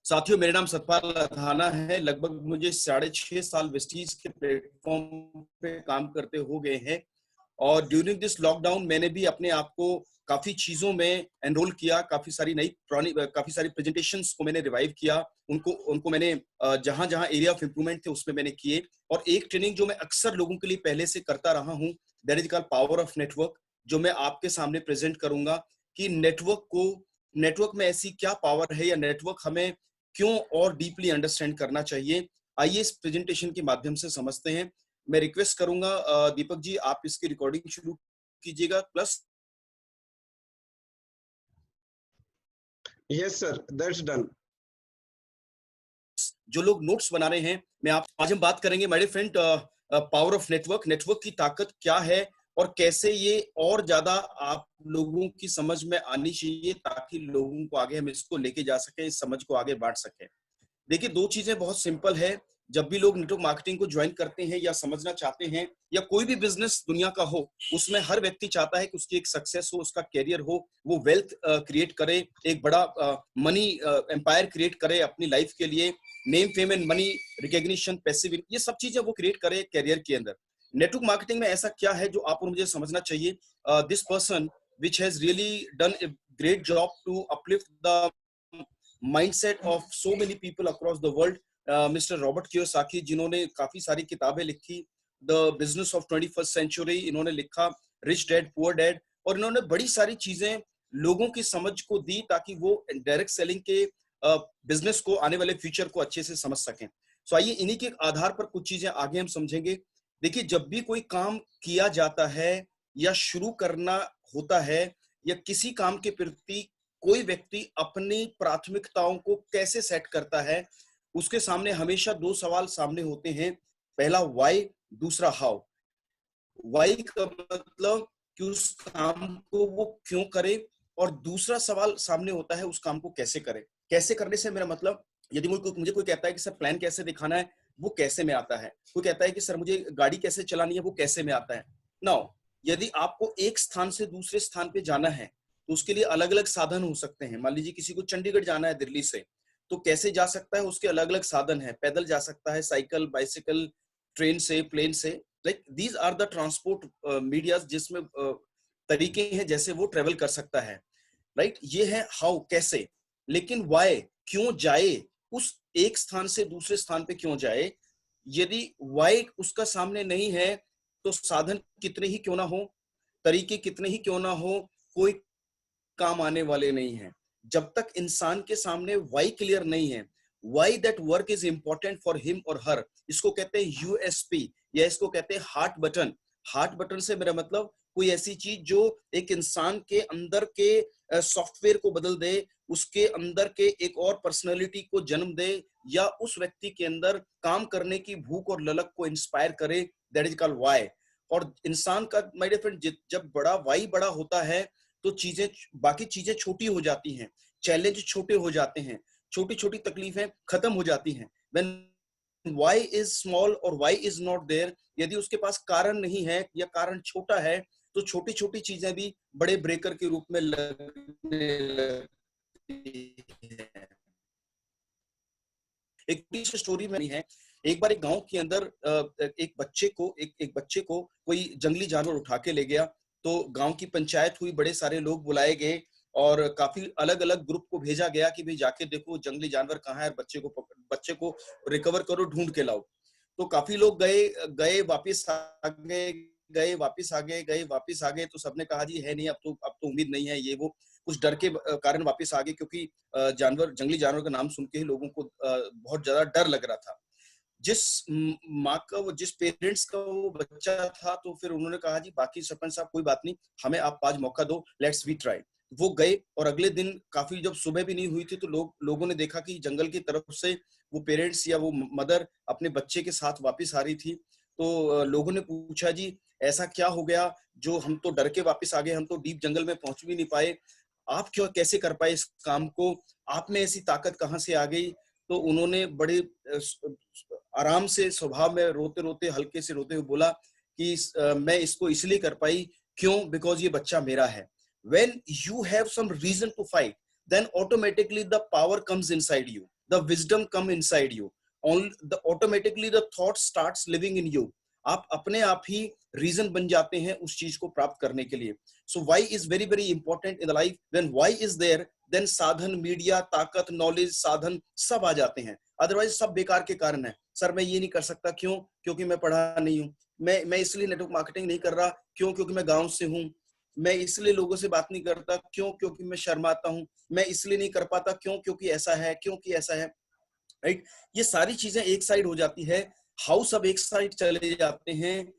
साथियों, मेरा नाम सतपाल अधाना है। लगभग मुझे 6.5 साल वेस्टीज के प्लेटफॉर्म पे काम करते हो गए हैं और ड्यूरिंग दिस लॉकडाउन मैंने भी अपने आप को काफी चीजों में एनरोल किया। काफी सारी प्रेजेंटेशंस को मैंने रिवाइव किया। उनको मैंने जहां जहां एरिया ऑफ इंप्रूवमेंट थे उसमें मैंने किए। और एक ट्रेनिंग जो मैं अक्सर लोगों के लिए पहले से करता रहा हूं, that is called power of network, जो मैं आपके सामने प्रेजेंट करूंगा कि नेटवर्क में ऐसी क्या पावर है या नेटवर्क हमें क्यों और डीपली अंडरस्टैंड करना चाहिए। आइए इस प्रेजेंटेशन के माध्यम से समझते हैं। मैं रिक्वेस्ट करूंगा दीपक जी, आप इसकी रिकॉर्डिंग शुरू कीजिएगा। Plus yes sir, that's done. जो लोग नोट्स बना रहे हैं, आज हम बात करेंगे my dear friend, power of network की ताकत क्या है और कैसे ये और ज्यादा आप लोगों की समझ में आनी चाहिए ताकि लोगों को आगे हम इसको लेके जा सके, इस समझ को आगे बांट सके। देखिए, दो चीजें बहुत सिंपल है। जब भी लोग नेटवर्क मार्केटिंग को ज्वाइन करते हैं या समझना चाहते हैं या कोई भी बिजनेस दुनिया का हो, उसमें हर व्यक्ति चाहता है कि उसकी एक सक्सेस हो, उसका कैरियर हो, वो वेल्थ क्रिएट करे, एक बड़ा मनी एम्पायर क्रिएट करे अपनी लाइफ के लिए, name fame and money recognition, passive, ये सब चीजें वो क्रिएट करे कैरियर के अंदर। नेटवर्क मार्केटिंग में ऐसा क्या है जो आप और मुझे समझना चाहिए। This person which has really done a great job to uplift the mindset of so many people across the world, mister Robert Kiyosaki, जिन्होंने काफी सारी किताबें लिखी, the business of 21st century इन्होंने लिखा, रिच डैड पुअर डैड, और इन्होंने बड़ी सारी चीजें लोगों की समझ को दी ताकि वो डायरेक्ट सेलिंग के बिजनेस को, आने वाले फ्यूचर को अच्छे से समझ सकें। सो आइए इन्हीं के आधार पर कुछ चीजें आगे हम समझेंगे। देखिए, जब भी कोई काम किया जाता है या शुरू करना होता है या किसी काम के प्रति कोई व्यक्ति अपनी प्राथमिकताओं को कैसे सेट करता है, उसके सामने हमेशा दो सवाल सामने होते हैं। पहला व्हाई, दूसरा हाउ। व्हाई का मतलब कि उस काम को वो क्यों करे, और दूसरा सवाल सामने होता है उस काम को कैसे करे। कैसे करने से मेरा मतलब, यदि मुझे कोई कहता है कि सर प्लान कैसे दिखाना है, वो कैसे में आता है। कोई कहता है कि सर मुझे गाड़ी कैसे चलानी है, वो कैसे में आता है। नाउ, यदि आपको एक स्थान से दूसरे स्थान पे जाना है तो उसके लिए अलग अलग साधन हो सकते हैं। मान लीजिए किसी को चंडीगढ़ जाना है दिल्ली से, तो कैसे जा सकता है, उसके अलग अलग साधन है। पैदल जा सकता है, साइकिल, बाइसिकल, ट्रेन से, प्लेन से। Like these are the transport medias जिसमें तरीके हैं जैसे वो ट्रेवल कर सकता है। राइट, ये है हाउ, कैसे। लेकिन व्हाई, क्यों जाए, उस एक स्थान से दूसरे स्थान पे क्यों जाए। यदि व्हाई उसका सामने नहीं है तो साधन कितने ही क्यों ना हो, तरीके कितने ही क्यों ना हो, कोई काम आने वाले नहीं हैं। जब तक इंसान के सामने वाई क्लियर नहीं है, why that work is important for him और हर, इसको कहते हैं यूएसपी या इसको कहते हैं हार्ट बटन। हार्ट बटन से मेरा मतलब कोई ऐसी चीज जो एक इंसान के अंदर के सॉफ्टवेयर को बदल दे, उसके अंदर के एक और पर्सनैलिटी को जन्म दे, या उस व्यक्ति के अंदर काम करने की भूख और ललक को इंस्पायर करे, दैट इज कॉल्ड वाई। और इंसान का, माय डियर फ्रेंड, जब बड़ा वाई बड़ा होता है तो बाकी चीजें छोटी हो जाती हैं, चैलेंज छोटे हो जाते हैं, छोटी छोटी तकलीफें खत्म हो जाती हैं। When why is small और why is not there, यदि उसके पास कारण नहीं है या कारण छोटा है तो छोटी छोटी चीजें भी बड़े ब्रेकर के रूप में लगने लगती हैं। एक स्टोरी में है, एक बार एक गांव के अंदर एक बच्चे को कोई जंगली जानवर उठा के ले गया। तो गांव की पंचायत हुई, बड़े सारे लोग बुलाए गए और काफी अलग अलग ग्रुप को भेजा गया कि भाई जाके देखो जंगली जानवर कहाँ है, बच्चे को रिकवर करो, ढूंढ के लाओ। तो काफी लोग गए वापिस आ गए, तो सबने कहा जी है नहीं, अब तो उम्मीद नहीं है, ये वो कुछ डर के कारण वापिस आ गए, क्योंकि जंगली जानवर का नाम सुन के ही लोगों को बहुत ज्यादा डर लग रहा था। जिस पेरेंट्स का वो बच्चा था, तो फिर उन्होंने कहा जी बाकी सरपंच साहब कोई बात नहीं, हमें आप आज मौका दो, लेट्स वी ट्राई। वो गए और अगले दिन काफी, जब सुबह भी नहीं हुई थी, तो लोगों ने देखा कि जंगल की तरफ से वो पेरेंट्स या वो मदर अपने बच्चे के साथ वापस आ रही थी। तो लोगों ने पूछा जी ऐसा क्या हो गया जो हम तो डर के वापस आ गए, हम तो डीप जंगल में पहुंच भी नहीं पाए, आप क्यों कैसे कर पाए इस काम को, आप में ऐसी ताकत कहाँ से आ गई। तो उन्होंने बड़े आराम से स्वभाव में रोते रोते, हल्के से रोते हुए बोला कि मैं इसको इसलिए कर पाई, क्यों, बिकॉज ये बच्चा मेरा है। When you have some reason to fight, then automatically the power comes inside you. the wisdom come inside you. Automatically the thought starts living in you. आप अपने आप ही रीजन बन जाते हैं उस चीज को प्राप्त करने के लिए. So why is very very important in the life. When why is there, then साधन, मीडिया, ताकत, नॉलेज, साधन सब आ जाते हैं. अदरवाइज सब बेकार के कारण है. सर मैं ये नहीं कर सकता, क्यों? क्योंकि मैं पढ़ा नहीं हूँ. मैं इसलिए नेटवर्क मार्केटिंग नहीं कर रहा, क्यों? क्योंकि मैं गांव से हूँ. मैं इसलिए लोगों से बात नहीं करता, क्यों? क्योंकि मैं शर्माता हूँ. मैं इसलिए नहीं कर पाता, क्यों? क्योंकि ऐसा है, क्योंकि ऐसा है. राइट. ये सारी चीजें एक साइड हो जाती है, हाउ सब एक साइड चले जाते हैं.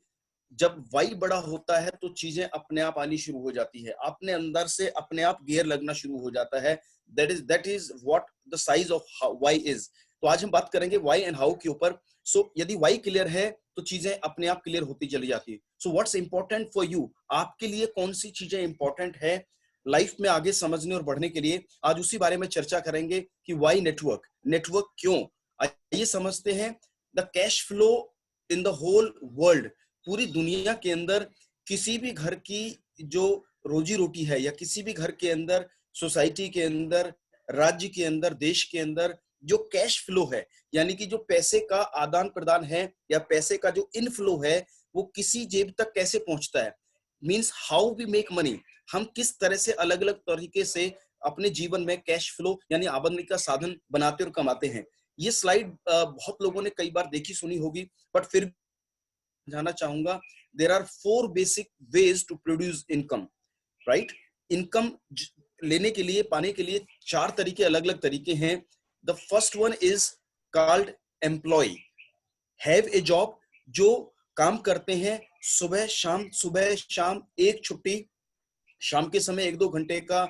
जब वाई बड़ा होता है तो चीजें अपने आप आनी शुरू हो जाती है, अपने अंदर से अपने आप गियर लगना शुरू हो जाता है. That is what the size of why is. तो आज हम बात करेंगे वाई एंड हाउ के ऊपर. सो यदि वाई क्लियर है तो चीजें अपने आप क्लियर होती चली जाती है. So what's important for you, आपके लिए कौन सी चीजें इंपॉर्टेंट है लाइफ में आगे समझने और बढ़ने के लिए, आज उसी बारे में चर्चा करेंगे कि वाई नेटवर्क. नेटवर्क क्यों? आइए समझते हैं. The cash flow in the whole world, पूरी दुनिया के अंदर किसी भी घर की जो रोजी रोटी है, या किसी भी घर के अंदर, सोसाइटी के अंदर, राज्य के अंदर, देश के अंदर जो कैश फ्लो है, यानी कि जो पैसे का आदान प्रदान है या पैसे का जो इनफ्लो है, वो किसी जेब तक कैसे पहुंचता है. Means how we make money. हम किस तरह से अलग अलग तरीके से अपने जीवन में कैश फ्लो यानी आमदनी का साधन बनाते और कमाते हैं. ये स्लाइड बहुत लोगों ने कई बार देखी सुनी होगी, बट फिर जानना चाहूंगा. There are 4 basic ways to produce income. Right. Income लेने के लिए, पाने के लिए 4 तरीके, अलग अलग तरीके हैं. The first one is called employ. Have a job, जो काम करते हैं सुबह शाम एक छुट्टी, शाम के समय 1-2 घंटे का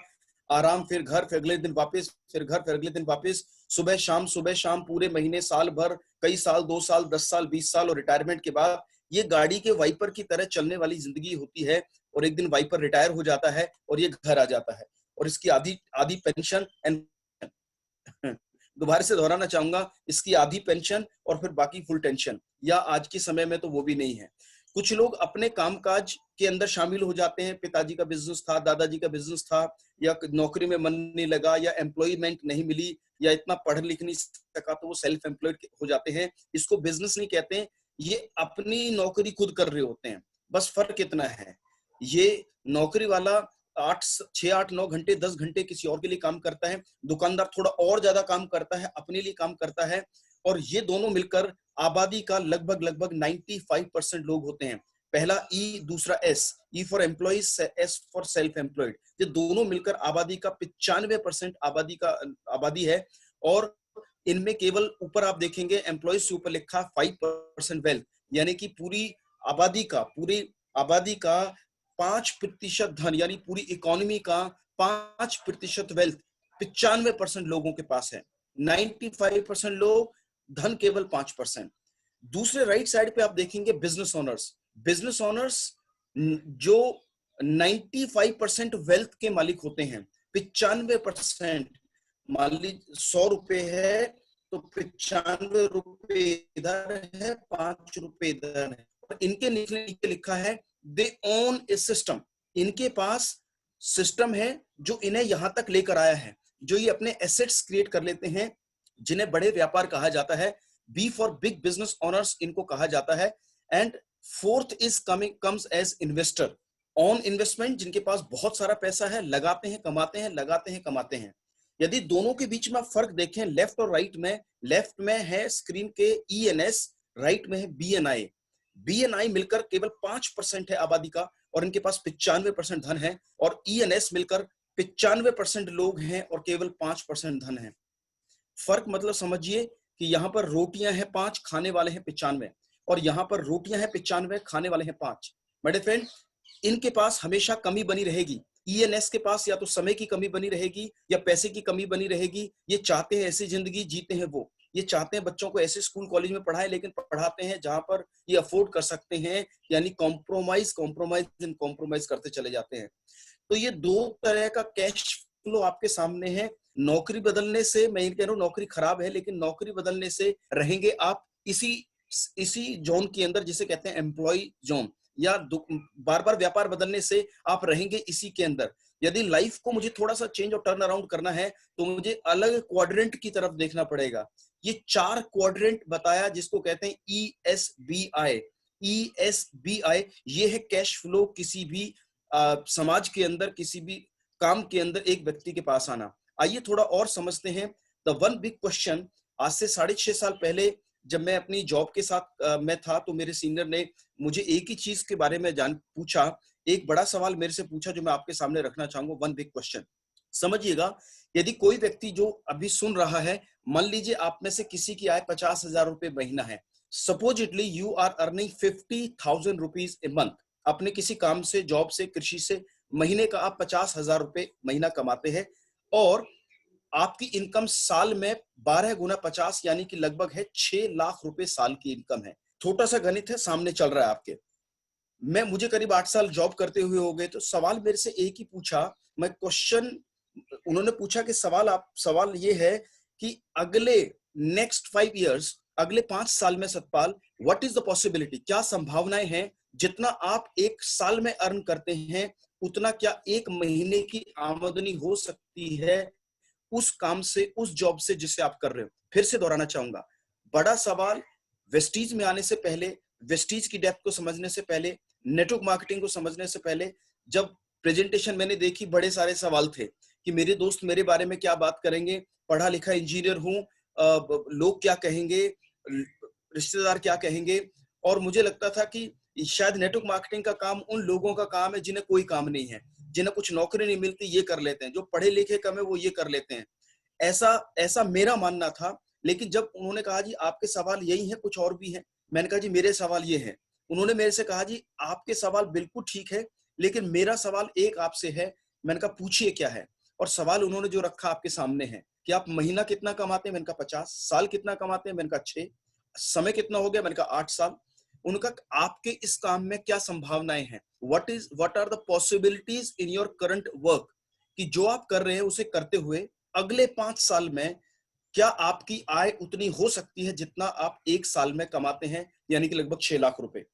आराम, फिर घर, फिर अगले दिन वापस, फिर घर, फिर अगले दिन वापस, सुबह शाम पूरे महीने, साल भर, कई साल, 2 साल, 10 साल, 20 साल, और रिटायरमेंट के बाद ये गाड़ी के वाइपर की तरह चलने वाली जिंदगी होती है. और एक दिन वाइपर रिटायर हो जाता है और ये घर आ जाता है, और इसकी आधी पेंशन एंड दोबारा से दोहराना चाहूंगा, इसकी आधी पेंशन और फिर बाकी फुल टेंशन, या आज के समय में तो वो भी नहीं है. कुछ लोग अपने कामकाज के अंदर शामिल हो जाते हैं. पिताजी का बिजनेस था, दादाजी का बिजनेस था, या नौकरी में मन नहीं लगा, या एम्प्लॉयमेंट नहीं मिली, या इतना पढ़ लिख नहीं सका, तो वो सेल्फ एम्प्लॉयड हो जाते हैं. इसको बिजनेस नहीं कहते हैं, ये अपनी नौकरी खुद कर रहे होते हैं. बस फर्क इतना है, ये नौकरी वाला 6-8-9 घंटे, 10 घंटे किसी और के लिए काम करता है. दुकानदार थोड़ा और ज्यादा काम करता है, अपने लिए काम करता है. और ये दोनों मिलकर आबादी का लगभग 95% लोग होते हैं. पहला ई, दूसरा S. E for employees, S for self employed. ये दोनों मिलकर आबादी का 95% आबादी है. और इनमें केवल ऊपर आप देखेंगे एम्प्लॉइज से ऊपर लिखा 5% वेल्थ, यानी कि पूरी आबादी का 5% धन, यानी पूरी इकोनॉमी का 5% वेल्थ 95% लोगों के पास है. 95% लोग, धन केवल 5%. दूसरे राइट साइड पे आप देखेंगे बिजनेस ओनर्स जो 95% वेल्थ के मालिक होते हैं. 95%, मान लीजिए 100 रुपए है तो 95 रुपए इधर है, 5 रुपए इधर है. और इनके नीचे लिखा है दे ओन ए सिस्टम. इनके पास सिस्टम है जो इन्हें यहां तक लेकर आया है, जो ये अपने एसेट्स क्रिएट कर लेते हैं, जिन्हें बड़े व्यापार कहा जाता है. B for big business owners इनको कहा जाता है. And fourth is comes as investor, on investment, जिनके पास बहुत सारा पैसा है, लगाते हैं कमाते हैं, लगाते हैं कमाते हैं. यदि दोनों के बीच में फर्क देखें, लेफ्ट और राइट में, लेफ्ट में है स्क्रीन के ENS, राइट में है BNI. BNI मिलकर केवल 5% है आबादी का, और इनके पास 95% धन है. और ENS मिलकर 95% लोग हैं और केवल 5% धन है. फर्क मतलब समझिए कि यहाँ पर रोटियां हैं 5, खाने वाले हैं 95, और यहाँ पर रोटियां हैं 95, खाने वाले हैं 5. मेरे फ्रेंड, इनके पास हमेशा कमी बनी रहेगी. ENS के पास या तो समय की कमी बनी रहेगी या पैसे की कमी बनी रहेगी. ये चाहते हैं ऐसी जिंदगी जीते हैं, वो ये चाहते हैं बच्चों को ऐसे स्कूल कॉलेज में पढ़ाएं, लेकिन पढ़ाते हैं जहां पर ये अफोर्ड कर सकते हैं, यानी कॉम्प्रोमाइज करते चले जाते हैं. तो ये 2 तरह का कैश फ्लो आपके सामने है. नौकरी बदलने से, मैं ये कह रहा हूं नौकरी खराब है, लेकिन नौकरी बदलने से रहेंगे आप इसी जोन के अंदर, जिसे कहते हैं एम्प्लॉय जोन, या बार बार व्यापार बदलने से आप रहेंगे इसी के अंदर. यदि लाइफ को मुझे थोड़ा सा चेंज और टर्न अराउंड करना है तो मुझे अलग क्वाड्रेंट की तरफ देखना पड़ेगा। ये 4 क्वाड्रेंट बताया जिसको कहते हैं ESBI। ESBI ये है कैश फ्लो किसी भी समाज के अंदर, किसी भी काम के अंदर एक व्यक्ति के पास आना। आइए थोड़ा और समझते हैं। द वन बिग क्वेश्चन, आज से 6.5 साल पहले जब मैं अपनी जॉब के साथ मैं था तो मेरे सीनियर ने मुझे एक ही चीज के बारे में जान पूछा। एक बड़ा सवाल मेरे से पूछा जो मैं आपके सामने रखना चाहूंगा। वन बिग क्वेश्चन, समझिएगा। यदि कोई व्यक्ति जो अभी सुन रहा है, मान लीजिए आप में से किसी की आय 50,000 रुपए महीना है। Supposedly you are earning 50,000 rupees a month. अपने किसी काम से, जॉब से, कृषि से महीने का आप 50,000 रुपए महीना कमाते हैं और आपकी इनकम साल में 12 गुना 50 यानी कि लगभग है 6 लाख रुपए साल की इनकम है। छोटा सा गणित है, सामने चल रहा है आपके। मुझे करीब 8 साल जॉब करते हुए हो गए। तो सवाल मेरे से एक ही पूछा, मैं क्वेश्चन उन्होंने पूछा कि सवाल ये है कि अगले नेक्स्ट 5 इयर्स, अगले 5 साल में Satpal, what is the possibility, क्या संभावनाएं हैं जितना आप एक साल में अर्न करते हैं उतना क्या एक महीने की आमदनी हो सकती है उस काम से, उस जॉब से जिसे आप कर रहे हो। फिर से दोहराना चाहूंगा, बड़ा सवाल। वेस्टीज में आने से पहले, वेस्टीज की डेप्थ को समझने से पहले, नेटवर्क मार्केटिंग को समझने से पहले, जब प्रेजेंटेशन मैंने देखी, बड़े सारे सवाल थे कि मेरे दोस्त मेरे बारे में क्या बात करेंगे, पढ़ा लिखा इंजीनियर हूं, लोग क्या कहेंगे, रिश्तेदार क्या कहेंगे। और मुझे लगता था कि शायद नेटवर्क मार्केटिंग का काम उन लोगों का काम है जिन्हें कोई काम नहीं है, जिन्हें कुछ नौकरी नहीं मिलती, ये कर लेते हैं, जो पढ़े लिखे कम है वो ये कर लेते हैं। ऐसा ऐसा मेरा मानना था। लेकिन जब उन्होंने कहा जी आपके सवाल यही है, कुछ और भी है, मैंने कहा जी मेरे सवाल ये है। उन्होंने मेरे से कहा जी आपके सवाल बिल्कुल ठीक है, लेकिन मेरा सवाल एक आपसे है। मैंने कहा पूछिए क्या है। और सवाल उन्होंने जो रखा आपके सामने है कि आप महीना कितना कमाते हैं, मैंने कहा 50। साल कितना कमाते हैं, मैंने कहा 6। समय कितना हो गया, मैंने कहा 8 साल। उनका आपके इस काम में क्या संभावनाएं हैं, what are the possibilities in your current work, कि जो आप कर रहे हैं उसे करते हुए अगले 5 साल में क्या आपकी आय उतनी हो सकती है जितना आप एक साल में कमाते हैं, यानी कि लगभग 6 लाख रुपए।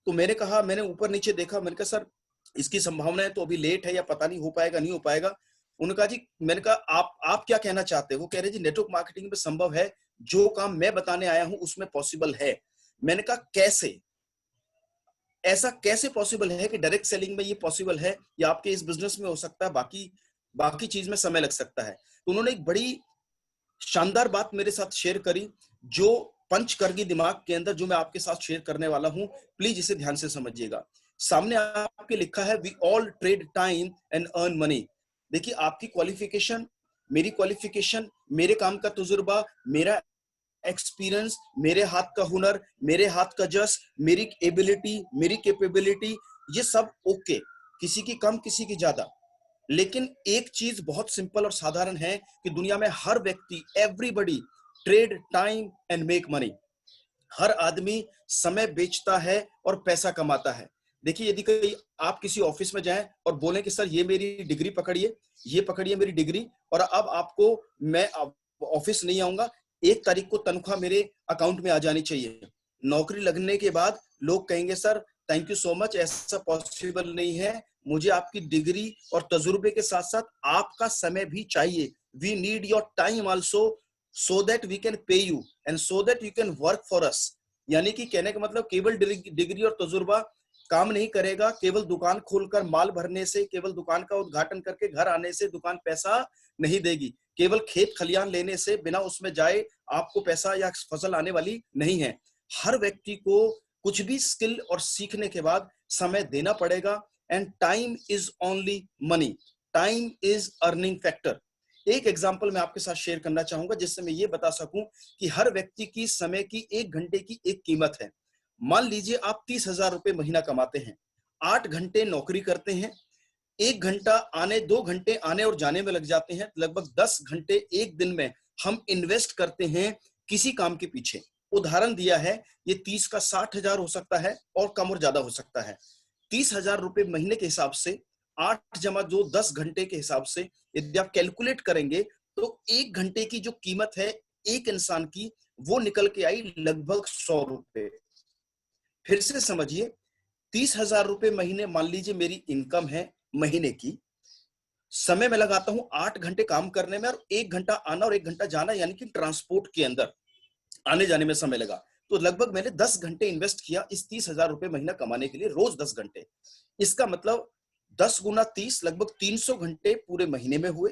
तो मैंने कहा, मैंने ऊपर नीचे देखा, मैंने कहा सर इसकी संभावना है तो अभी लेट है या पता नहीं हो पाएगा नहीं हो पाएगा। उन्होंने कहा जी, मैंने कहा आप क्या कहना चाहते हो। वो कह रहे जी नेटवर्क मार्केटिंग में संभव है, जो काम मैं बताने आया हूं उसमें पॉसिबल है। मैंने कहा कैसे, ऐसा कैसे पॉसिबल है कि डायरेक्ट सेलिंग में ये पॉसिबल है या आपके इस बिजनेस में हो सकता है, बाकी बाकी चीज में समय लग सकता है। तो उन्होंने एक बड़ी शानदार बात मेरे साथ शेयर करी जो पंच कर गई दिमाग के अंदर, जो मैं आपके साथ शेयर करने वाला हूं। प्लीज इसे ध्यान से समझिएगा। सामने आपके लिखा है we all trade time and earn money. देखिए आपकी क्वालिफिकेशन, मेरी क्वालिफिकेशन, मेरे काम का तजुर्बा, मेरा एक्सपीरियंस, मेरे हाथ का हुनर, मेरे हाथ का जस, मेरी एबिलिटी, मेरी कैपेबिलिटी, ये सब ओके, किसी की कम किसी की ज्यादा। लेकिन एक चीज बहुत सिंपल और साधारण है कि दुनिया में हर व्यक्ति, everybody trade time and make money. हर आदमी समय बेचता है और पैसा कमाता है। देखिए यदि कोई आप किसी ऑफिस में जाएं और बोलें कि सर ये मेरी डिग्री पकड़िए, ये पकड़िए मेरी डिग्री, और अब आपको मैं ऑफिस नहीं आऊंगा, 1 तारीख को तनख्वाह मेरे अकाउंट में आ जानी चाहिए। नौकरी लगने के बाद लोग कहेंगे sir thank you so much, ऐसा पॉसिबल नहीं है, मुझे आपकी डिग्री और तजुर्बे के साथ साथ आपका समय भी चाहिए। We need your time also so that we can pay you and so that you can work for us। यानी कि कहने का मतलब केवल डिग्री और तजुर्बा काम नहीं करेगा, केवल दुकान खोलकर माल भरने से, केवल दुकान का उद्घाटन करके घर आने से दुकान पैसा नहीं देगी, केवल खेत खलियान लेने से बिना उसमें जाए आपको पैसा या फसल आने वाली नहीं है। हर व्यक्ति को कुछ भी स्किल और सीखने के बाद समय देना पड़ेगा। And time is only money, time is earning factor. एक एग्जांपल मैं आपके साथ शेयर करना चाहूंगा जिससे मैं ये बता सकूं कि हर व्यक्ति की समय की 1 घंटे की एक कीमत है। मान लीजिए आप 30,000 रुपए महीना कमाते हैं, 8 घंटे नौकरी करते हैं, 1 घंटा आने, 2 घंटे आने और जाने में लग जाते हैं, लगभग 10 घंटे एक दिन में हम इन्वेस्ट करते हैं किसी काम के पीछे। उदाहरण दिया है, ये 30 का 60,000 हो सकता है और कम और ज्यादा हो सकता है। 30,000 रुपए महीने के हिसाब से 8 जमा 2 10 घंटे के हिसाब से यदि आप कैलकुलेट करेंगे तो 1 घंटे की जो कीमत है एक इंसान की, वो निकल के आई लगभग 100 रुपए। फिर से समझिए, 30,000 रुपए महीने मान लीजिए मेरी इनकम है महीने की, समय मैं लगाता हूं 8 घंटे काम करने में और 1 घंटा आना और 1 घंटा जाना, यानी कि ट्रांसपोर्ट के अंदर आने जाने में समय लगा। तो लगभग मैंने 10 घंटे इन्वेस्ट किया इस 30,000 रुपए महीना कमाने के लिए, रोज 10 घंटे। इसका मतलब 10 गुना 30, लगभग 300 घंटे पूरे महीने में हुए।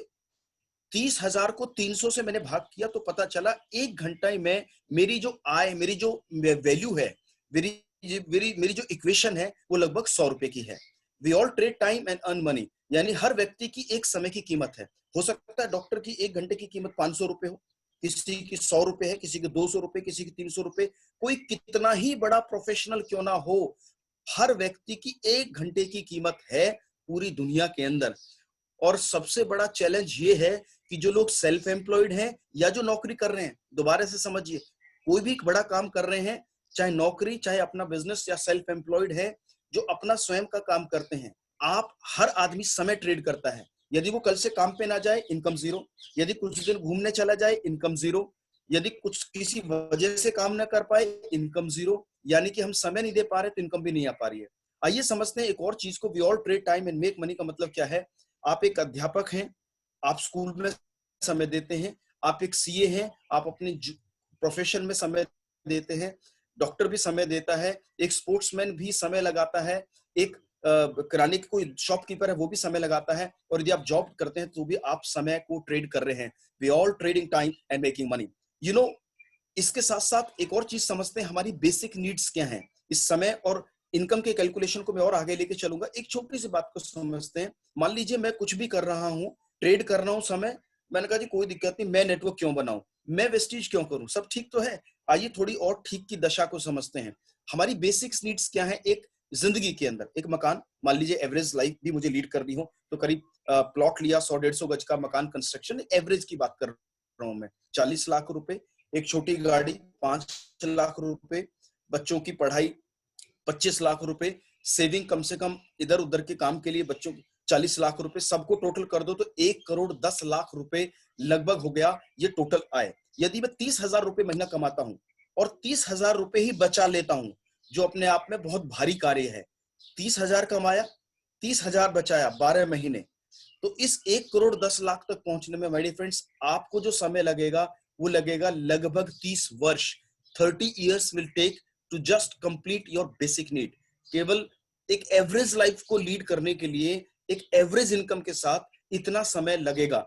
30,000 को 300 से मैंने भाग किया तो पता चला 1 घंटा में मेरी जो आय, मेरी जो वैल्यू है, मेरी मेरी मेरी जो इक्वेशन है वो लगभग 100 रुपए की है। We all trade time and earn money, यानी हर व्यक्ति की एक समय की कीमत है। हो सकता है डॉक्टर की 1 घंटे की कीमत 500 रुपए हो, किसी की 100 रुपए है, किसी के 200 रुपए, किसी की 300 रुपए। कोई कितना ही बड़ा प्रोफेशनल क्यों ना हो, हर व्यक्ति की 1 घंटे की कीमत है पूरी दुनिया के अंदर। और सबसे बड़ा चैलेंज ये है कि जो लोग सेल्फ एम्प्लॉयड हैं या जो नौकरी कर रहे हैं, दोबारा से समझिए, कोई भी बड़ा काम कर रहे हैं, चाहे नौकरी, चाहे अपना बिजनेस या सेल्फ एम्प्लॉयड है, जो अपना स्वयं का काम करते हैं, आप हर आदमी समय ट्रेड करता है। यदि वो कल से काम पे ना जाए, इनकम जीरो। यदि कुछ दिन घूमने चला जाए, इनकम जीरो। यदि कुछ किसी वजह से काम ना कर पाए, इनकम जीरो। यानी कि हम समय नहीं दे पा रहे तो इनकम भी नहीं आ पा रही है। आइए समझते हैं एक और चीज को। We all trade time and make money का मतलब क्या है। आप एक अध्यापक हैं, आप स्कूल में समय देते हैं। आप एक सीए हैं, आप अपने प्रोफेशन में समय देते हैं। डॉक्टर भी समय देता है, एक स्पोर्ट्समैन भी समय लगाता है, एक किराने की कोई शॉपकीपर है वो भी समय लगाता है, और यदि आप जॉब करते हैं तो भी आप समय को ट्रेड कर रहे हैं। We all trading time and making money. You know, इसके साथ साथ एक और चीज समझते हैं, हमारी बेसिक नीड्स क्या हैं। इस समय और इनकम के कैलकुलेशन को मैं और आगे लेके चलूंगा। एक छोटी सी बात को समझते हैं। मान लीजिए मैं कुछ भी कर रहा हूं, ट्रेड कर रहा हूं समय, मैंने कहा जी कोई दिक्कत नहीं, मैं नेटवर्क क्यों बनाऊं, मैं वेस्टीज क्यों करूं, सब ठीक तो है। आइए थोड़ी और ठीक की दशा को समझते हैं। हमारी बेसिक नीड्स क्या है एक जिंदगी के अंदर। एक मकान, मान लीजिए एवरेज लाइफ भी मुझे लीड करनी हो तो करीब प्लॉट लिया, 100-150 गज का मकान कंस्ट्रक्शन, एवरेज की बात कर रहा हूं मैं, 40 लाख रुपए। एक छोटी गाड़ी 5 लाख रुपए, बच्चों की पढ़ाई 25 लाख रुपए, सेविंग कम से कम इधर उधर के काम के लिए बच्चों 40 लाख रुपए, सबको टोटल कर दो तो 1 करोड़ 10 लाख रुपए लगभग हो गया ये टोटल आय। यदि मैं 30,000 रुपए महीना कमाता हूं और 30,000 रुपए ही बचा लेता हूं, जो अपने आप में बहुत भारी कार्य है। 30,000 कमाया, 30,000 बचाया 12 महीने, तो इस 1 करोड़ 10 लाख तक पहुंचने में मेरे फ्रेंड्स आपको जो समय लगेगा वो लगेगा लगभग 30 वर्ष। 30 years will take to just complete your basic need. केवल एक एवरेज लाइफ को लीड करने के लिए एक एवरेज इनकम के साथ इतना समय लगेगा।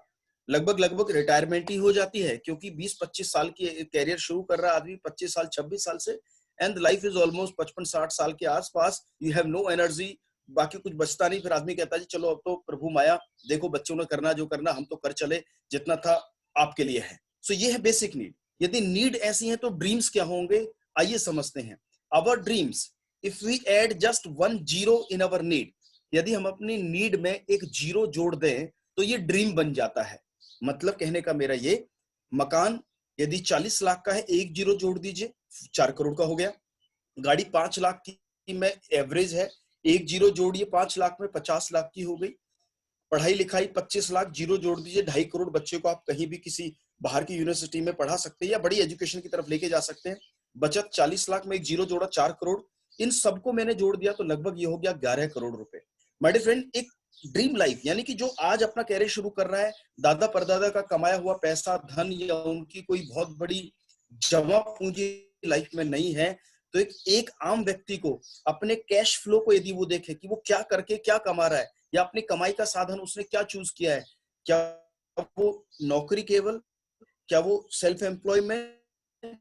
लगभग लगभग रिटायरमेंट ही हो जाती है, क्योंकि 20-25 साल की कैरियर शुरू कर रहा है आदमी 25 साल 26 साल से, एंड लाइफ इज ऑलमोस्ट 55-60 साल के आसपास। यू हैव नो एनर्जी, बाकी कुछ बचता नहीं। फिर आदमी कहता है चलो अब तो प्रभु माया, देखो बच्चों ने करना जो करना, हम तो कर चले, जितना था आपके लिए है। सो ये है बेसिक नीड। यदि नीड ऐसी है तो ड्रीम्स क्या होंगे, आइए समझते हैं। Our dreams, if we add just 1 zero in our need, यदि हम अपनी नीड में एक जीरो जोड़ दें तो ये ड्रीम बन जाता है। मतलब कहने का मेरा ये, मकान यदि 40 लाख का है, एक जीरो जोड़ दीजिए, 4 करोड़ का हो गया। गाड़ी 5 लाख की में एवरेज है, एक जीरो जोड़िए, 5 लाख में 50 लाख की हो गई। पढ़ाई लिखाई 25 लाख, जीरो जोड़ दीजिए, 2.5 करोड़ बच्चे को आप कहीं भी किसी बाहर की यूनिवर्सिटी में पढ़ा सकते हैं या बड़ी एजुकेशन की तरफ लेके जा सकते हैं। बचत 40 लाख में एक जीरो जोड़ा, 4 करोड़। इन सबको मैंने जोड़ दिया तो लगभग ये हो गया 11 करोड़ रुपए। माय डियर फ्रेंड, एक ड्रीम लाइफ, यानी कि जो आज अपना कैरियर शुरू कर रहा है, दादा परदादा का कमाया हुआ पैसा, धन या उनकी कोई बहुत बड़ी जमा पूंजी लाइफ में नहीं है, तो एक आम व्यक्ति को अपने कैश फ्लो को यदि वो देखे कि वो क्या करके क्या कमा रहा है, या अपनी कमाई का साधन उसने क्या चूज किया है, क्या वो नौकरी केवल, क्या वो सेल्फ एम्प्लॉयमेंट,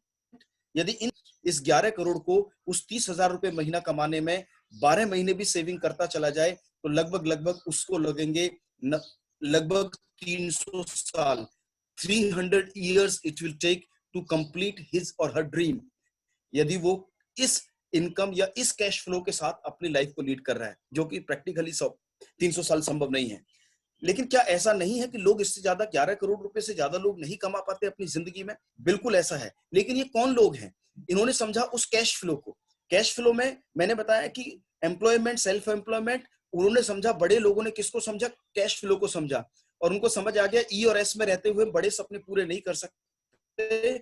यदि इस 11 करोड़ को उस 30,000 रुपए महीना कमाने में 12 महीने भी सेविंग करता चला जाए तो लगभग लगभग उसको लगेंगे लगभग 300 साल। 300 years it will take to complete his or her dream, यदि वो इस इनकम या इस कैश फ्लो के साथ अपनी लाइफ को लीड कर रहा है, जो कि प्रैक्टिकली 300 साल संभव नहीं है। लेकिन क्या ऐसा नहीं है कि लोग इससे ज्यादा 11 करोड़ रुपए से ज्यादा लोग नहीं कमा पाते अपनी जिंदगी में? बिल्कुल ऐसा है। लेकिन ये कौन लोग हैं? इन्होंने समझा उस कैश फ्लो को। कैश फ्लो में मैंने बताया कि एम्प्लॉयमेंट, सेल्फ एम्प्लॉयमेंट, उन्होंने समझा। बड़े लोगों ने किसको समझा? कैश फ्लो को समझा। और उनको समझ आ गया ई और एस में रहते हुए बड़े सपने पूरे नहीं कर सकते।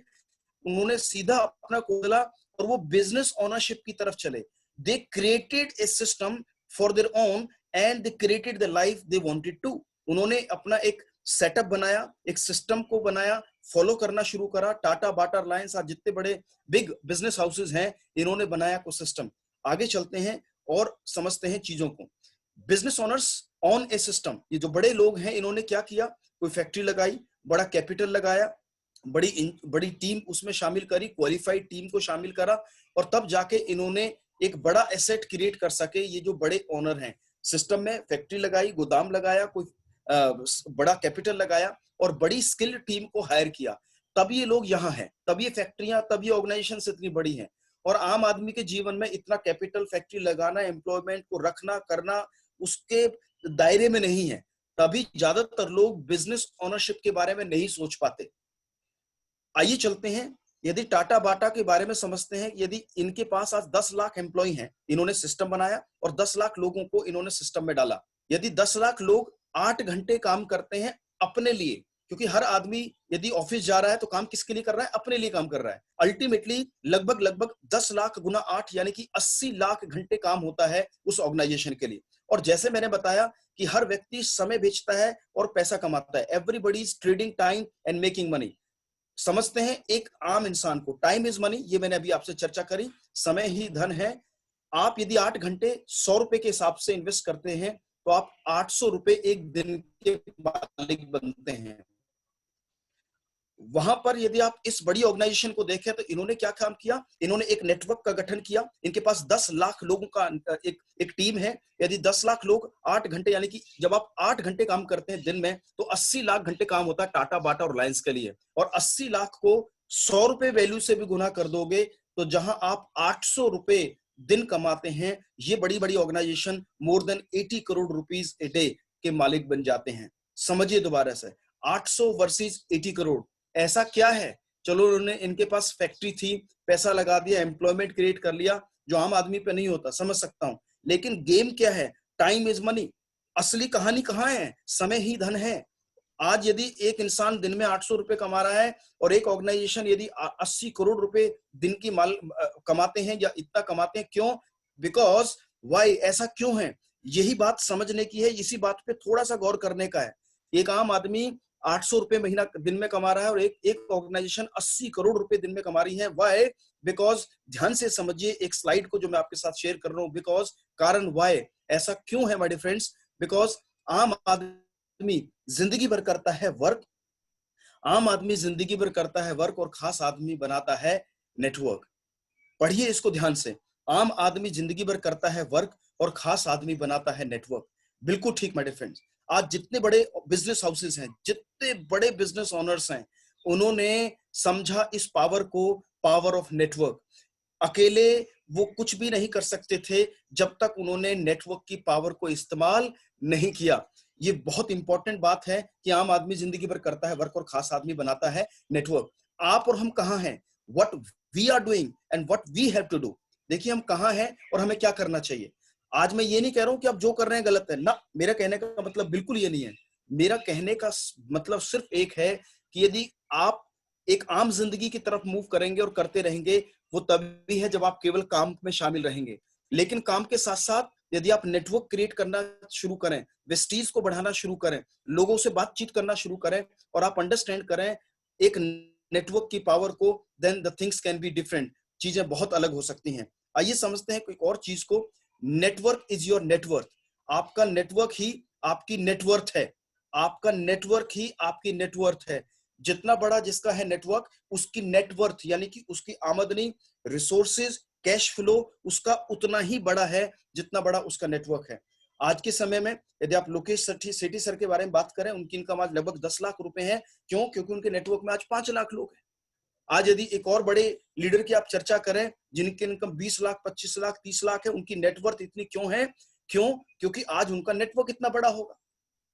उन्होंने सीधा अपना खोला और वो बिजनेस ओनरशिप की तरफ चले। They created a system for their own and they created the life they wanted to. उन्होंने अपना एक सेटअप बनाया, एक सिस्टम को बनाया, फॉलो करना शुरू करा। टाटा, बाटा, रिलायंस, आज जितने बड़े बिग बिजनेस हाउसेज हैं, इन्होंने बनाया को सिस्टम। आगे चलते हैं और समझते हैं चीजों को। Business owners on A system, ये जो बड़े लोग हैं, इन्होंने क्या किया? कोई फैक्ट्री लगाई, बड़ा कैपिटल लगाया, बड़ी टीम उसमें शामिल करी, क्वालिफाइड टीम को शामिल करा, और तब जाके इन्होंने एक बड़ा एसेट क्रिएट कर सके। ये जो बड़े ओनर हैं, सिस्टम में फैक्ट्री लगाई, गोदाम लगाया, कोई बड़ा कैपिटल लगाया और बड़ी स्किल्ड टीम को हायर किया, तब ये लोग यहाँ हैं, तब ये फैक्ट्रियां, तब ये ऑर्गेनाइजेशन इतनी बड़ी हैं। और आम आदमी के जीवन में इतना कैपिटल, फैक्ट्री लगाना, एम्प्लॉयमेंट को रखना करना उसके दायरे में नहीं है, तभी ज्यादातर लोग बिजनेस ओनरशिप के बारे में नहीं सोच पाते। आइए चलते हैं, यदि टाटा बाटा के बारे में समझते हैं। यदि इनके पास आज 10 लाख एम्प्लॉय हैं, इन्होंने सिस्टम बनाया और 10 लाख लोगों को इन्होंने सिस्टम में डाला। यदि 10 लाख लोग 8 घंटे काम करते हैं अपने लिए, क्योंकि हर आदमी यदि ऑफिस जा रहा है तो काम किसके लिए कर रहा है? अपने लिए काम कर रहा है। अल्टीमेटली लगभग 10 लाख गुना 8 यानी कि 80 लाख घंटे काम होता है उस ऑर्गेनाइजेशन के लिए। और जैसे मैंने बताया कि हर व्यक्ति समय बेचता है और पैसा कमाता है। Everybody is trading time and making money. समझते हैं एक आम इंसान को, टाइम इज मनी, ये मैंने अभी आपसे चर्चा करी, समय ही धन है। आप यदि 8 घंटे 100 रुपए के हिसाब से इन्वेस्ट करते हैं तो आप 800 रुपए एक दिन के मालिक बनते हैं। वहां पर यदि आप इस बड़ी ऑर्गेनाइजेशन को देखें तो इन्होंने क्या काम किया? इन्होंने एक नेटवर्क का गठन किया। इनके पास 10 लाख लोगों का एक टीम है। यदि 10 लाख लोग 8 घंटे, यानी कि जब आप 8 घंटे काम करते हैं दिन में, तो 80 लाख घंटे काम होता है टाटा, बाटा और रिलायंस के लिए। और 80 लाख को 100 रुपए वैल्यू से भी गुना कर दोगे तो जहां आप 800 रुपए दिन कमाते हैं, ये बड़ी बड़ी organisation more than 80 crore rupees a day के मालिक बन जाते हैं। समझिए दोबारा से, 800 वर्सेस 80 करोड़, ऐसा क्या है? चलो, उन्होंने, इनके पास फैक्ट्री थी, पैसा लगा दिया, एम्प्लॉयमेंट क्रिएट कर लिया, जो आम आदमी पे नहीं होता, समझ सकता हूं। लेकिन गेम क्या है? Time is money. असली कहानी कहां है? समय ही धन है। आज यदि एक इंसान दिन में 800 रुपए कमा रहा है और एक ऑर्गेनाइजेशन यदि 80 करोड़ रुपए दिन की कमाते हैं या इतना कमाते हैं, क्यों? बिकॉज वाई, ऐसा क्यों है? यही बात समझने की है, इसी बात पे थोड़ा सा गौर करने का है। एक आम आदमी 800 रुपए महीना दिन में कमा रहा है और एक ऑर्गेनाइजेशन 80 करोड़ रुपए दिन में कमा रही है। वाई? बिकॉज, ध्यान से समझिए एक स्लाइड को जो मैं आपके साथ शेयर कर रहा हूं। बिकॉज, कारण वाई, ऐसा क्यों है माय डियर फ्रेंड्स? बिकॉज आम आदमी जिंदगी भर करता है वर्क, आम आदमी जिंदगी भर करता है वर्क और खास आदमी बनाता है नेटवर्क। पढ़िए इसको ध्यान से, आम आदमी जिंदगी भर करता है वर्क और खास आदमी बनाता है नेटवर्क। बिल्कुल ठीक माय डियर फ्रेंड्स। आज जितने बड़े बिजनेस हाउसेस हैं, जितने बड़े बिजनेस ओनर्स हैं, उन्होंने समझा इस पावर को, पावर ऑफ नेटवर्क। अकेले वो कुछ भी नहीं कर सकते थे जब तक उन्होंने नेटवर्क की पावर को इस्तेमाल नहीं किया। ये बहुत इंपॉर्टेंट बात है कि आम आदमी जिंदगी भर करता है वर्क और खास आदमी बनाता है नेटवर्क। आप और हम कहां हैं? What we are doing and what we have to do. देखिए हम कहां हैं और हमें क्या करना चाहिए। आज मैं ये नहीं कह रहा हूं कि आप जो कर रहे हैं गलत है ना, मेरा कहने का मतलब बिल्कुल ये नहीं है। मेरा कहने का मतलब सिर्फ एक है कि यदि आप एक आम जिंदगी की तरफ मूव करेंगे और करते रहेंगे, वो तभी है जब आप केवल काम में शामिल रहेंगे। लेकिन काम के साथ साथ यदि आप नेटवर्क क्रिएट करना शुरू करें, वेस्टीज को बढ़ाना शुरू करें, लोगों से बातचीत करना शुरू करें और आप अंडरस्टैंड करें एक नेटवर्क की पावर को, then the things can be different. चीजें बहुत अलग हो सकती हैं। आइए समझते हैं एक और चीज को। Network is your net worth. आपका नेटवर्क ही आपकी नेटवर्थ है। आपका नेटवर्क ही आपकी नेटवर्थ है। जितना बड़ा जिसका है नेटवर्क, उसकी नेटवर्थ यानी कि उसकी आमदनी, रिसोर्सेज, कैश फ्लो उसका उतना ही बड़ा है जितना बड़ा उसका नेटवर्क है। आज के समय में यदि आप लोकेश सेठी सर के बारे में बात करें, उनकी इनकम आज लगभग 10 लाख रुपए है। क्यों? क्योंकि उनके नेटवर्क में आज 5 लाख लोग हैं। आज यदि एक और बड़े लीडर की आप चर्चा करें जिनकी इनकम 20 लाख, 25 लाख, 30 लाख है, उनकी नेटवर्थ इतनी क्यों है? क्यों? क्योंकि आज उनका नेटवर्क इतना बड़ा होगा।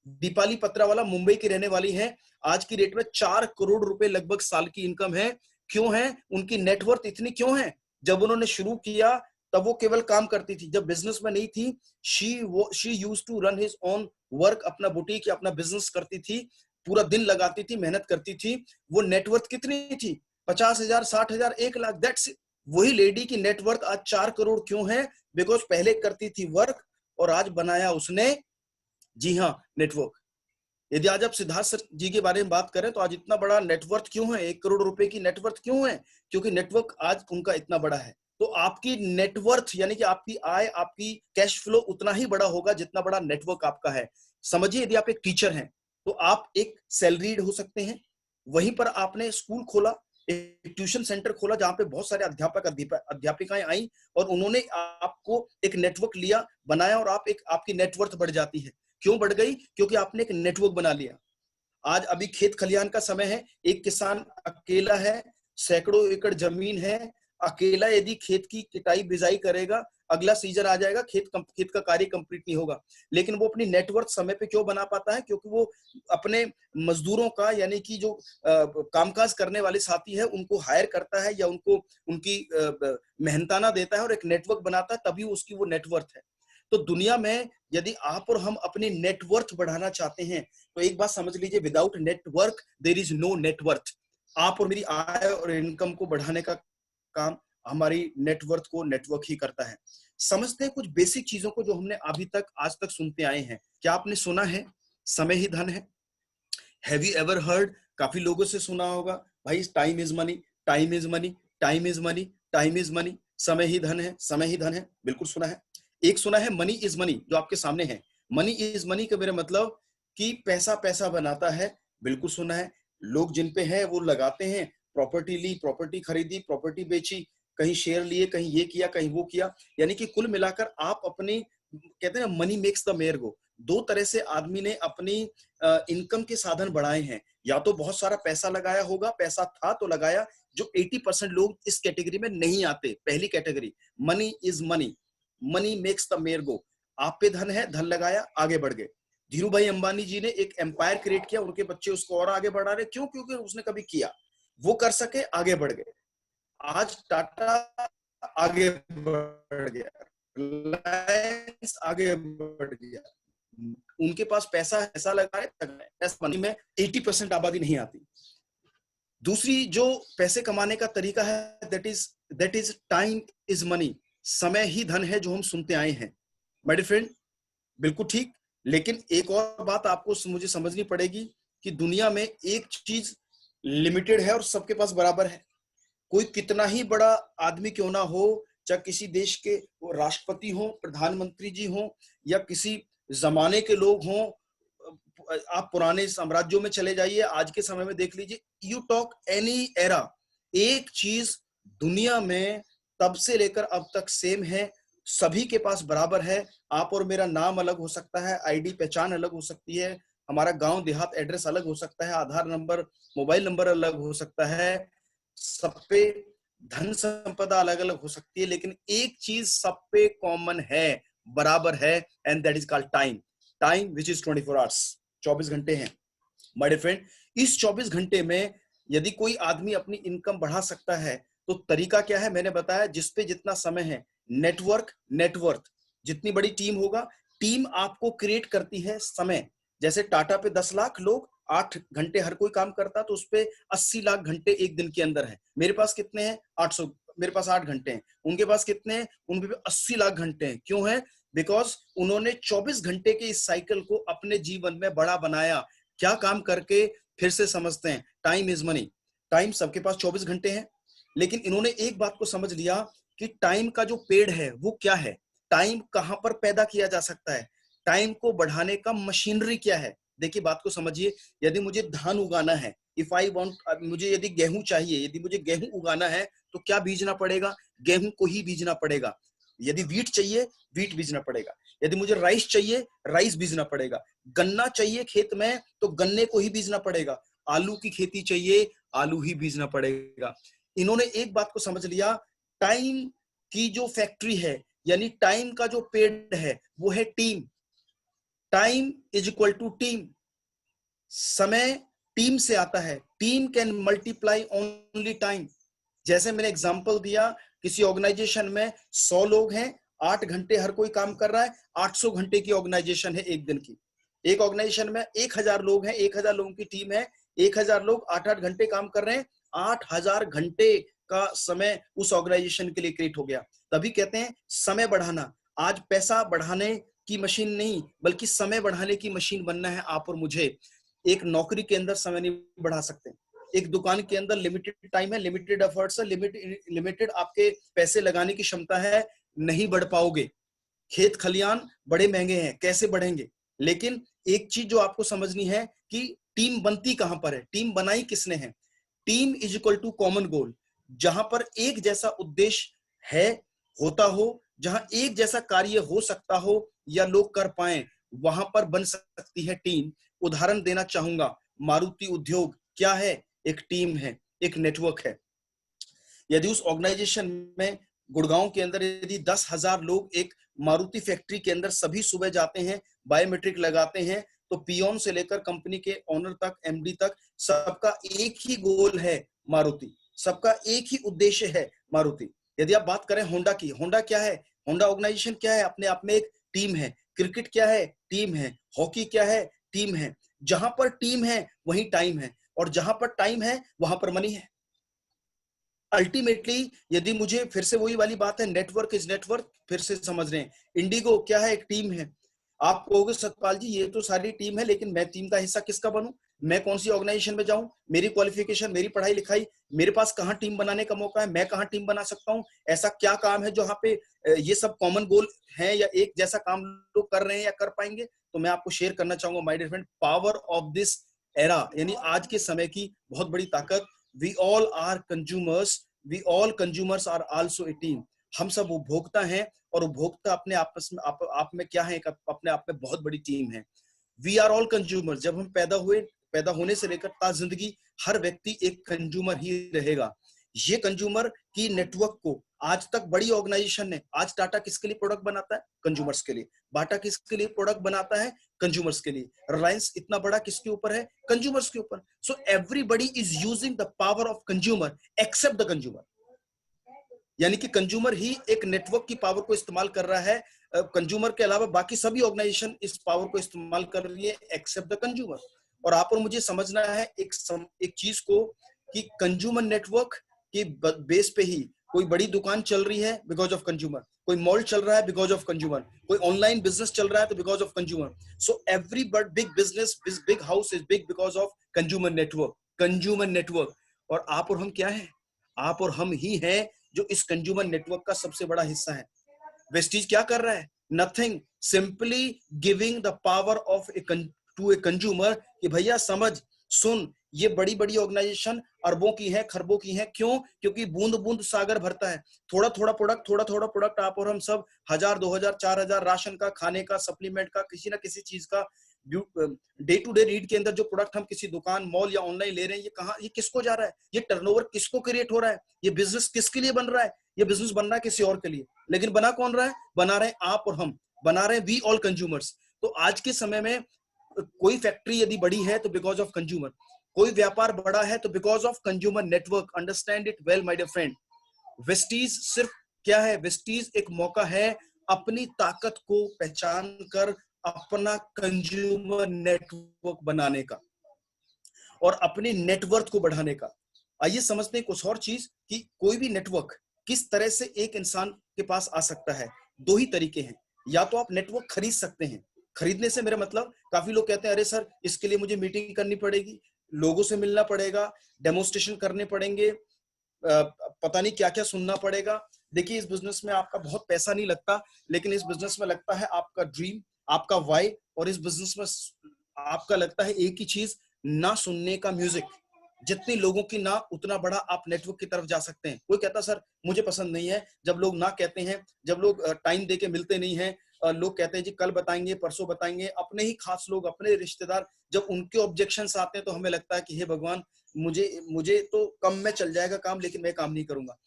दीपाली पत्रावाला मुंबई की रहने वाली है, आज की रेट में 4 करोड़ रुपए लगभग साल की इनकम है। क्यों है? उनकी नेटवर्थ इतनी क्यों है? जब उन्होंने शुरू किया तब वो केवल काम करती थी, जब बिजनेस में नहीं थी। She used to run his own work, अपना बुटीक या अपना बिजनेस करती थी, पूरा दिन लगाती थी, मेहनत करती थी। वो नेटवर्थ कितनी थी? 50,000, 60,000, 1 लाख। दैट्स वही लेडी की नेटवर्थ आज 4 करोड़ क्यों है? बिकॉज पहले करती थी वर्क और आज बनाया उसने, जी हाँ, नेटवर्क। यदि आज आप सिद्धार्थ सर जी के बारे में बात करें तो आज इतना बड़ा नेटवर्थ क्यों है, 1 करोड़ रुपए की नेटवर्थ क्यों है? क्योंकि नेटवर्क आज उनका इतना बड़ा है। तो आपकी नेटवर्थ यानी कि आपकी आय, आपकी कैश फ्लो उतना ही बड़ा होगा जितना बड़ा नेटवर्क आपका है। समझिए, यदि आप एक टीचर हैं तो आप एक सैलरीड हो सकते हैं, वहीं पर आपने स्कूल खोला, एक ट्यूशन सेंटर खोला जहां पे बहुत सारे अध्यापक अध्यापिकाएं आई और उन्होंने आपको एक नेटवर्क लिया, बनाया, और आपकी नेटवर्थ बढ़ जाती है। क्यों बढ़ गई? क्योंकि आपने एक नेटवर्क बना लिया। आज अभी खेत खलियान का समय है, एक किसान अकेला है, सैकड़ों एकड़ जमीन है, अकेला यदि खेत की किटाई बिजाई करेगा, अगला सीजन आ जाएगा, खेत का कार्य कंप्लीट नहीं होगा। लेकिन वो अपनी नेटवर्क समय पे क्यों बना पाता है? क्योंकि वो अपने मजदूरों का यानी कि जो कामकाज करने वाले साथी है उनको हायर करता है या उनको उनकी मेहनताना देता है और एक नेटवर्क बनाता है, तभी उसकी वो नेटवर्थ है। तो दुनिया में यदि आप और हम अपनी नेटवर्थ बढ़ाना चाहते हैं तो एक बात समझ लीजिए, without network there is no net worth. आप और मेरी आय और इनकम को बढ़ाने का काम हमारी नेटवर्थ को नेटवर्क ही करता है। समझते हैं कुछ बेसिक चीजों को जो हमने अभी तक आज तक सुनते आए हैं। क्या आपने सुना है समय ही धन है? Have you ever heard? काफी लोगों से सुना होगा, भाई time is money, time is money, time is money, time is money, समय ही धन है, समय ही धन है। बिल्कुल सुना है। एक सुना है मनी इज मनी, जो आपके सामने है। मनी इज मनी का मेरा मतलब कि पैसा पैसा बनाता है। बिल्कुल सुना है। लोग जिन पे है वो लगाते हैं, प्रॉपर्टी ली, प्रॉपर्टी खरीदी, प्रॉपर्टी बेची, कहीं शेयर लिए, कहीं ये किया, कहीं वो किया। यानी कि कुल मिलाकर आप अपनी, कहते हैं मनी मेक्स द मेयर गो। दो तरह से आदमी ने अपनी इनकम के साधन बढ़ाए हैं। या तो बहुत सारा पैसा लगाया होगा, पैसा था तो लगाया, जो 80% लोग इस कैटेगरी में नहीं आते। पहली category, money is money, money makes the mare go. आप पे धन है, धन लगाया, आगे बढ़ गए। धीरू भाई अंबानी जी ने एक एम्पायर क्रिएट किया, उनके बच्चे उसको और आगे बढ़ा रहे। क्यों? क्योंकि उसने कभी किया, वो कर सके, आगे बढ़ गए। आज टाटा आगे बढ़ गया, रिलायंस आगे बढ़ गया, उनके पास पैसा ऐसा लगा है, मनी में 80% आबादी नहीं आती। दूसरी जो पैसे कमाने का तरीका है, that is time is money, समय ही धन है, जो हम सुनते आए हैं। माय डियर फ्रेंड, बिल्कुल ठीक। लेकिन एक और बात आपको मुझे समझनी पड़ेगी कि दुनिया में एक चीज लिमिटेड है और सबके पास बराबर है। कोई कितना ही बड़ा आदमी क्यों ना हो, चाहे किसी देश के वो राष्ट्रपति हो, प्रधानमंत्री जी हो, या किसी जमाने के लोग हों, आप पुराने साम्राज्यों में चले जाइए, आज के समय में देख लीजिए, यू टॉक एनी एरा, एक चीज दुनिया में तब से लेकर अब तक सेम है, सभी के पास बराबर है। आप और मेरा नाम अलग हो सकता है, आईडी पहचान अलग हो सकती है, हमारा गांव देहात एड्रेस अलग हो सकता है, आधार नंबर, मोबाइल नंबर अलग हो सकता है, सब पे धन संपदा अलग अलग हो सकती है, लेकिन एक चीज सब पे कॉमन है, बराबर है, and that is called time. Time which is 24 hours, 24 घंटे हैं। माय डियर फ्रेंड, इस 24 घंटे में यदि कोई आदमी अपनी इनकम बढ़ा सकता है तो तरीका क्या है? मैंने बताया, जिसपे जितना समय है, नेटवर्क, नेटवर्थ। जितनी बड़ी टीम होगा, टीम आपको क्रिएट करती है समय। जैसे टाटा पे 10 लाख लोग 8 घंटे हर कोई काम करता, तो उस पे 80 लाख घंटे एक दिन के अंदर है। मेरे पास कितने हैं? 800। मेरे पास 8 घंटे हैं। उनके पास कितने हैं? उनके पास 80 लाख घंटे हैं। क्यों है? बिकॉज उन्होंने 24 घंटे के इस साइकिल को अपने जीवन में बड़ा बनाया। क्या काम करके? फिर से समझते हैं, टाइम इज मनी। टाइम सबके पास 24 घंटे हैं, लेकिन इन्होंने एक बात को समझ लिया कि टाइम का जो पेड़ है वो क्या है, टाइम कहां पर पैदा किया जा सकता है, टाइम को बढ़ाने का मशीनरी क्या है। देखिए बात को समझिए, यदि मुझे धान उगाना है, इफ आई वांट, मुझे यदि गेहूं चाहिए, यदि मुझे गेहूं उगाना है तो क्या बीजना पड़ेगा? गेहूं को ही बीजना पड़ेगा। यदि वीट चाहिए, वीट बीजना पड़ेगा। यदि मुझे राइस चाहिए, राइस बीजना पड़ेगा। गन्ना चाहिए खेत में तो गन्ने को ही बीजना पड़ेगा। आलू की खेती चाहिए, आलू ही बीजना पड़ेगा। इन्होंने एक बात को समझ लिया, टाइम की जो फैक्ट्री है, यानी टाइम का जो पेड़ है, वो है team. Time is equal to team. समय टीम से आता है। Team can multiply only time. जैसे मैंने एग्जांपल दिया, किसी ऑर्गेनाइजेशन में 100 लोग हैं, 8 घंटे हर कोई काम कर रहा है, 800 घंटे की ऑर्गेनाइजेशन है एक दिन की। एक ऑर्गेनाइजेशन में 1000 लोग हैं, 1000 लोगों की टीम है, 1000 लोग 8-8 घंटे काम कर रहे हैं, 8000 घंटे का समय उस ऑर्गेनाइजेशन के लिए क्रिएट हो गया। तभी कहते हैं समय बढ़ाना। आज पैसा बढ़ाने की मशीन नहीं, बल्कि समय बढ़ाने की मशीन बनना है आप और मुझे। एक नौकरी के अंदर समय नहीं बढ़ा सकते, एक दुकान के अंदर लिमिटेड टाइम है, लिमिटेड एफर्ट्स है, लिमिटेड आपके पैसे लगाने की क्षमता है, नहीं बढ़ पाओगे। खेत खलियान बड़े महंगे हैं, कैसे बढ़ेंगे? लेकिन एक चीज जो आपको समझनी है कि टीम बनती कहां पर है, टीम बनाई किसने है? Team is equal to common goal. जहां पर एक जैसा उद्देश्य है, होता हो, जहां एक जैसा कार्य हो सकता हो या लोग कर पाए, वहां पर बन सकती है टीम। उदाहरण देना चाहूंगा, मारुति उद्योग क्या है? एक टीम है, एक नेटवर्क है। यदि उस ऑर्गेनाइजेशन में गुड़गांव के अंदर यदि 10,000 लोग एक मारुति फैक्ट्री के अंदर सभी सुबह जाते हैं, बायोमेट्रिक लगाते हैं, तो पियोन से लेकर कंपनी के ऑनर तक, एमडी तक, सबका एक ही गोल है मारुति, सबका एक ही उद्देश्य है मारुति। यदि आप बात करें होंडा की, होंडा क्या है? होंडा ऑर्गेनाइजेशन क्या है? अपने आप में एक टीम है। क्रिकेट क्या है? टीम है। हॉकी क्या है? टीम है। जहां पर टीम है वहीं टाइम है, और जहां पर टाइम है वहां पर मनी है। अल्टीमेटली यदि मुझे फिर से वही वाली बात है, नेटवर्क इज नेटवर्क, फिर से समझ रहे हैं। इंडिगो क्या है? एक टीम है। आप कहोगे सतपाल जी ये तो सारी टीम है, लेकिन मैं टीम का हिस्सा किसका बनूं? मैं कौन सी ऑर्गेनाइजेशन में जाऊं? मेरी क्वालिफिकेशन, मेरी पढ़ाई लिखाई, मेरे पास कहां टीम बनाने का मौका है? मैं कहां टीम बना सकता हूं? ऐसा क्या काम है जहां पे ये सब कॉमन गोल है या एक जैसा काम लोग कर रहे हैं या कर पाएंगे? तो मैं आपको शेयर करना चाहूंगा my dear friend, power of this era, यानी आज के समय की बहुत बड़ी ताकत। We all are consumers, we all consumers are also a team. हम सब उपभोक्ता हैं, और उपभोक्ता अपने आपस में आप में क्या है? अपने आप में बहुत बड़ी टीम है। We are all consumers. जब हम पैदा होने से लेकर ता जिंदगी हर व्यक्ति एक कंज्यूमर ही रहेगा। ये कंज्यूमर की नेटवर्क को आज तक बड़ी ऑर्गेनाइजेशन ने, आज टाटा किसके लिए प्रोडक्ट बनाता है? कंज्यूमर्स के लिए। बाटा किसके लिए प्रोडक्ट बनाता है? कंज्यूमर्स के लिए। रिलायंस इतना बड़ा किसके ऊपर है? कंज्यूमर्स के ऊपर। So everybody is using the power of consumer except the consumer. यानी कि कंज्यूमर ही एक नेटवर्क की पावर को इस्तेमाल कर रहा है, कंज्यूमर के अलावा बाकी सभी ऑर्गेनाइजेशन इस पावर को इस्तेमाल कर रही है एक्सेप्ट द कंज्यूमर। और आप और मुझे समझना है एक चीज को, कि कंज्यूमर नेटवर्क की बेस पे ही कोई बड़ी दुकान चल रही है बिकॉज ऑफ कंज्यूमर, कोई मॉल चल रहा है बिकॉज ऑफ कंज्यूमर, कोई ऑनलाइन बिजनेस चल रहा है तो because of consumer. So every but big business, big house is big because of consumer network, consumer network. और आप और हम क्या है? आप और हम ही हैं जो इस कंज्यूमर नेटवर्क का सबसे बड़ा हिस्सा है। वेस्टीज क्या कर रहा है? Nothing, simply giving the power of to a consumer कि भैया समझ, सुन, ये बड़ी बड़ी ऑर्गेनाइजेशन अरबों की है, खरबों की है। क्यों? क्योंकि बूंद बूंद सागर भरता है। थोड़ा थोड़ा प्रोडक्ट आप और हम सब 1,000, 2,000, 4,000 राशन का, खाने का, सप्लीमेंट का, किसी ना किसी चीज का, डे टू डे नीड के अंदर जो प्रोडक्ट हम किसी दुकान, मॉल या ऑनलाइन ले रहे हैं, ये कहाँ, ये किसको जा रहा है? ये टर्नओवर किसको क्रिएट हो रहा है? ये बिजनेस किसके लिए बन रहा है? ये बिजनेस बन रहा है किसी और के लिए। लेकिन बना कौन रहा है? बना रहे हैं आप और हम, बना रहे हैं वी ऑल कंज्यूमर्स। तो आज के समय में कोई फैक्ट्री यदि बड़ी है तो बिकॉज ऑफ कंज्यूमर, कोई व्यापार बड़ा है तो because of consumer network. Understand it well my dear friend. Vestige सिर्फ क्या है? वेस्टीज एक मौका है अपनी ताकत को पहचान कर अपना कंज्यूमर नेटवर्क बनाने का और अपने नेटवर्थ को बढ़ाने का। आइए समझते हैं कुछ और चीज, कि कोई भी नेटवर्क किस तरह से एक इंसान के पास आ सकता है। दो ही तरीके हैं। या तो आप नेटवर्क खरीद सकते हैं। खरीदने से मेरा मतलब, काफी लोग कहते हैं अरे सर इसके लिए मुझे मीटिंग करनी पड़ेगी, लोगों से मिलना पड़ेगा, डेमोन्स्ट्रेशन करने पड़ेंगे, पता नहीं क्या क्या सुनना पड़ेगा। देखिए इस बिजनेस में आपका बहुत पैसा नहीं लगता, लेकिन इस बिजनेस में लगता है आपका ड्रीम, आपका वाई। और इस बिजनेस में आपका लगता है एक ही चीज, ना सुनने का म्यूजिक। जितने लोगों की ना, उतना बड़ा आप नेटवर्क की तरफ जा सकते हैं। कोई कहता सर मुझे पसंद नहीं है जब लोग ना कहते हैं, जब लोग टाइम देके मिलते नहीं हैं, लोग कहते हैं जी कल बताएंगे, परसों बताएंगे। अपने ही खास लोग, अपने रिश्तेदार, जब उनके ऑब्जेक्शंस आते हैं तो हमें लगता है कि हे भगवान, मुझे तो कम में चल जाएगा काम, लेकिन मैं काम नहीं करूंगा।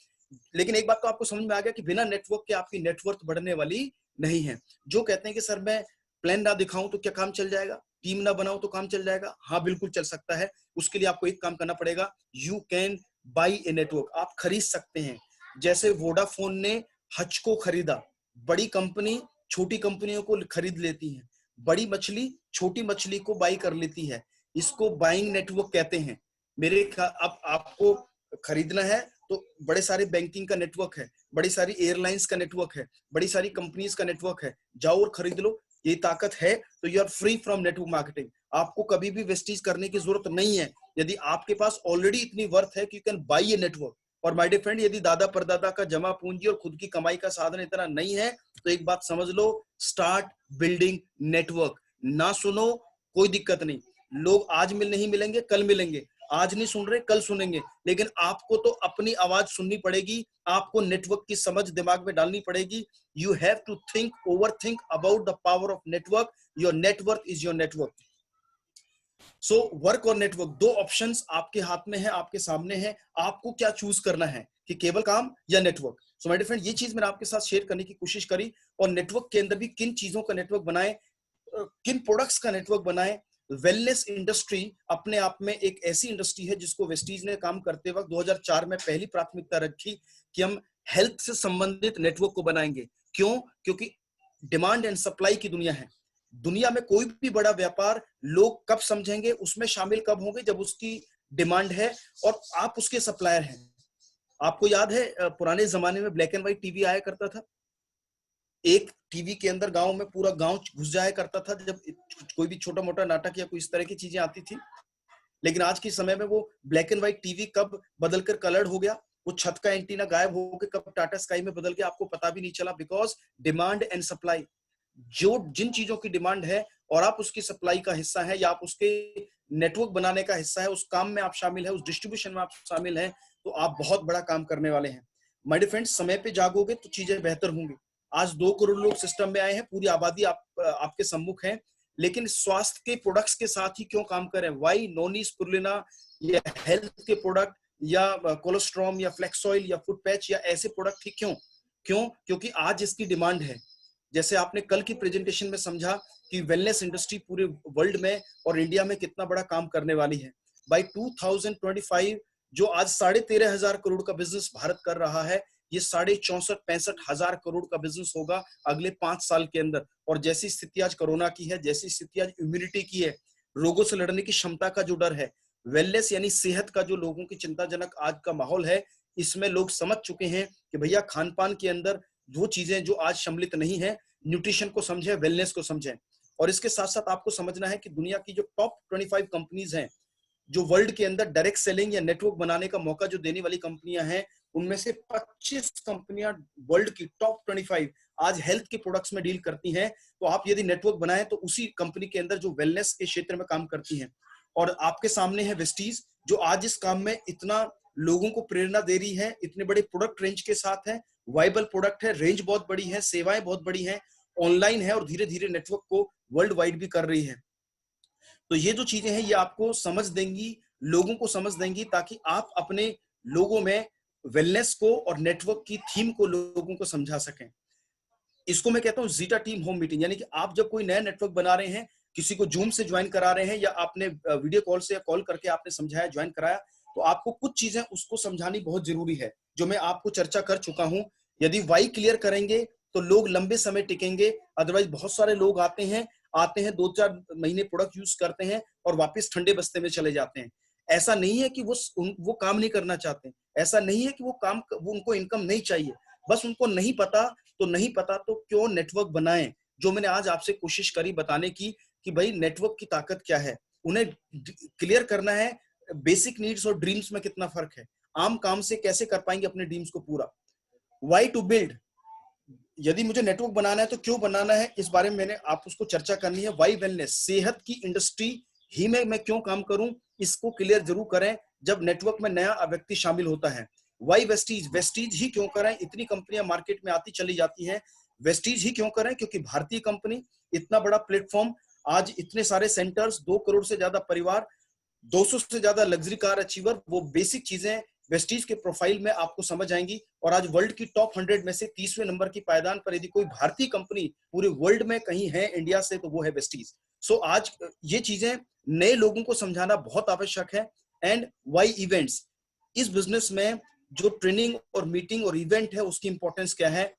लेकिन एक बात तो आपको समझ में आ गया कि बिना नेटवर्क के आपकी नेटवर्थ बढ़ने वाली नहीं है। जो कहते हैं कि सर मैं प्लान ना दिखाऊं तो क्या काम चल जाएगा, टीम ना बनाऊं तो काम चल जाएगा? हाँ बिल्कुल चल सकता है। उसके लिए आपको एक काम करना पड़ेगा, you can buy a network. आप खरीद सकते हैं। जैसे वोडाफोन ने हच को खरीदा। बड़ी कंपनी छोटी कंपनियों को खरीद लेती है, बड़ी मछली छोटी मछली को बाई कर लेती है। इसको बाइंग नेटवर्क कहते हैं। अब आपको खरीदना है तो बड़े सारे बैंकिंग का नेटवर्क है, बड़ी सारी एयरलाइंस का नेटवर्क है, बड़ी सारी कंपनीज का नेटवर्क है, जाओ और खरीद लो। ये ताकत है, तो you are free from network marketing. आपको कभी भी वेस्टीज करने की जरूरत नहीं है। यदि आपके पास ऑलरेडी इतनी वर्थ है कि you can buy a network. और माय डियर फ्रेंड, यदि दादा परदादा का जमा पूंजी और खुद की कमाई का साधन इतना नहीं है, तो एक बात समझ लो, स्टार्ट बिल्डिंग नेटवर्क। ना सुनो, कोई दिक्कत नहीं। लोग आज नहीं मिलेंगे, कल मिलेंगे। आज नहीं सुन रहे, कल सुनेंगे, लेकिन आपको तो अपनी आवाज सुननी पड़ेगी। आपको नेटवर्क की समझ दिमाग में डालनी पड़ेगी। You have to think, over think about the power of network. Your network is your network. So work और नेटवर्क, दो ऑप्शंस आपके हाथ में है, आपके सामने है। आपको क्या चूज करना है कि केवल काम या network. So my dear friend, ये चीज मैंने आपके साथ शेयर करने की कोशिश करी। और नेटवर्क के अंदर भी किन चीजों का नेटवर्क बनाए, किन प्रोडक्ट्स का नेटवर्क बनाए। वेलनेस इंडस्ट्री अपने आप में एक ऐसी इंडस्ट्री है जिसको वेस्टीज ने काम करते वक्त 2004 में पहली प्राथमिकता रखी कि हम हेल्थ से संबंधित नेटवर्क को बनाएंगे। क्यों? क्योंकि डिमांड एंड सप्लाई की दुनिया है। दुनिया में कोई भी बड़ा व्यापार लोग कब समझेंगे, उसमें शामिल कब होंगे, जब उसकी डिमांड है और आप उसके सप्लायर हैं। आपको याद है पुराने जमाने में ब्लैक एंड व्हाइट टीवी आया करता था। एक टीवी के अंदर गांव में पूरा गांव घुस जाया करता था जब कोई भी छोटा मोटा नाटक या कोई इस तरह की चीजें आती थी। लेकिन आज के समय में वो ब्लैक एंड व्हाइट टीवी कब बदलकर कलर्ड हो गया, वो छत का एंटीना गायब होकर कब टाटा स्काई में बदल गया, आपको पता भी नहीं चला। बिकॉज डिमांड एंड सप्लाई, जो जिन चीजों की डिमांड है और आप उसकी सप्लाई का हिस्सा है या आप उसके नेटवर्क बनाने का हिस्सा है, उस काम में आप शामिल है, उस डिस्ट्रीब्यूशन में आप शामिल हैं, तो आप बहुत बड़ा काम करने वाले हैं। माय डियर फ्रेंड्स, समय पे जागोगे तो चीजें बेहतर होंगी। आज 2 करोड़ लोग सिस्टम में आए हैं, पूरी आबादी आपके सम्मुख है, लेकिन स्वास्थ्य के प्रोडक्ट्स के साथ ही क्यों काम करें? वाई नोनी स्पुरुलिना या हेल्थ के प्रोडक्ट या कोलेस्ट्रॉम या फ्लेक्स ऑयल या फुट पैच या ऐसे प्रोडक्ट ही क्यों? क्योंकि आज इसकी डिमांड है। जैसे आपने कल की प्रेजेंटेशन में समझा कि वेलनेस इंडस्ट्री पूरे वर्ल्ड में और इंडिया में कितना बड़ा काम करने वाली है। बाय 2025 जो आज 13,500 करोड़ का बिजनेस भारत कर रहा है, ये 64,65,000 करोड़ का बिजनेस होगा अगले 5 साल के अंदर। और जैसी स्थिति आज कोरोना की है, जैसी स्थिति आज इम्यूनिटी की है, रोगों से लड़ने की क्षमता का जो डर है, वेलनेस यानी सेहत का जो लोगों की चिंताजनक आज का माहौल है, इसमें लोग समझ चुके हैं कि भैया खान पान के अंदर वो चीजें जो आज सम्मिलित नहीं है, न्यूट्रिशन को समझे, वेलनेस को समझें। और इसके साथ साथ आपको समझना है कि दुनिया की जो टॉप 25 कंपनीज हैं, जो वर्ल्ड के अंदर डायरेक्ट सेलिंग या नेटवर्क बनाने का मौका जो देने वाली कंपनियां हैं, उनमें से 25 कंपनियां वर्ल्ड की टॉप 25 आज हेल्थ के प्रोडक्ट्स में डील करती हैं। तो आप यदि नेटवर्क बनाएं तो उसी कंपनी के अंदर जो वेलनेस के क्षेत्र में काम करती हैं। और आपके सामने है वेस्टीज, जो आज इस काम में इतना लोगों को प्रेरणा दे रही है, इतने बड़े प्रोडक्ट रेंज के साथ है, वाइबल प्रोडक्ट है, रेंज बहुत बड़ी है, सेवाएं बहुत बड़ी है, ऑनलाइन है और धीरे धीरे नेटवर्क को वर्ल्ड वाइड भी कर रही है। तो ये जो चीजें हैं ये आपको समझ देंगी, लोगों को समझ देंगी, ताकि आप अपने लोगों में वेलनेस को और नेटवर्क की थीम को लोगों को समझा सकें। इसको मैं कहता हूं जीटा टीम होम मीटिंग। यानी कि आप जब कोई नया नेटवर्क बना रहे हैं, किसी को जूम से ज्वाइन करा रहे हैं या आपने वीडियो कॉल से या कॉल करके आपने समझाया, ज्वाइन कराया, तो आपको कुछ चीजें उसको समझानी बहुत जरूरी है, जो मैं आपको चर्चा कर चुका हूं। यदि वाई क्लियर करेंगे तो लोग लंबे समय टिकेंगे। अदरवाइज बहुत सारे लोग आते हैं 2-4 महीने प्रोडक्ट यूज करते हैं और वापस ठंडे बस्ते में चले जाते हैं। ऐसा नहीं है कि वो काम नहीं करना चाहते, ऐसा नहीं है कि वो उनको इनकम नहीं चाहिए, बस उनको नहीं पता। तो नहीं पता तो क्यों नेटवर्क बनाएं, जो मैंने आज आपसे कोशिश करी बताने की कि भाई नेटवर्क की ताकत क्या है। उन्हें क्लियर करना है बेसिक नीड्स और ड्रीम्स में कितना फर्क है, आम काम से कैसे कर पाएंगे अपने ड्रीम्स को पूरा। वाई टू बिल्ड, यदि मुझे नेटवर्क बनाना है तो क्यों बनाना है, इस बारे में मैंने आप उसको चर्चा करनी है। वाई वेलनेस, सेहत की इंडस्ट्री ही में मैं क्यों काम करूं, इसको क्लियर जरूर करें जब नेटवर्क में नया व्यक्ति शामिल होता है। वाई वेस्टीज, वेस्टीज ही क्यों करें, इतनी कंपनियां मार्केट में आती चली जाती हैं, वेस्टीज ही क्यों करें, क्योंकि भारतीय कंपनी, इतना बड़ा प्लेटफॉर्म, आज इतने सारे सेंटर्स, 2 करोड़ से ज्यादा परिवार, 200 से ज्यादा लग्जरी कार अचीवर, वो बेसिक चीजें वेस्टीज के प्रोफाइल में आपको समझ आएंगी। और आज वर्ल्ड की टॉप 100 में से 30वें नंबर की पायदान पर यदि कोई भारतीय कंपनी पूरे वर्ल्ड में कहीं है इंडिया से, तो वो है वेस्टीज। सो आज ये चीजें नए लोगों को समझाना बहुत आवश्यक है। एंड वाई इवेंट्स, इस बिजनेस में जो ट्रेनिंग और मीटिंग और इवेंट है उसकी इंपॉर्टेंस क्या है।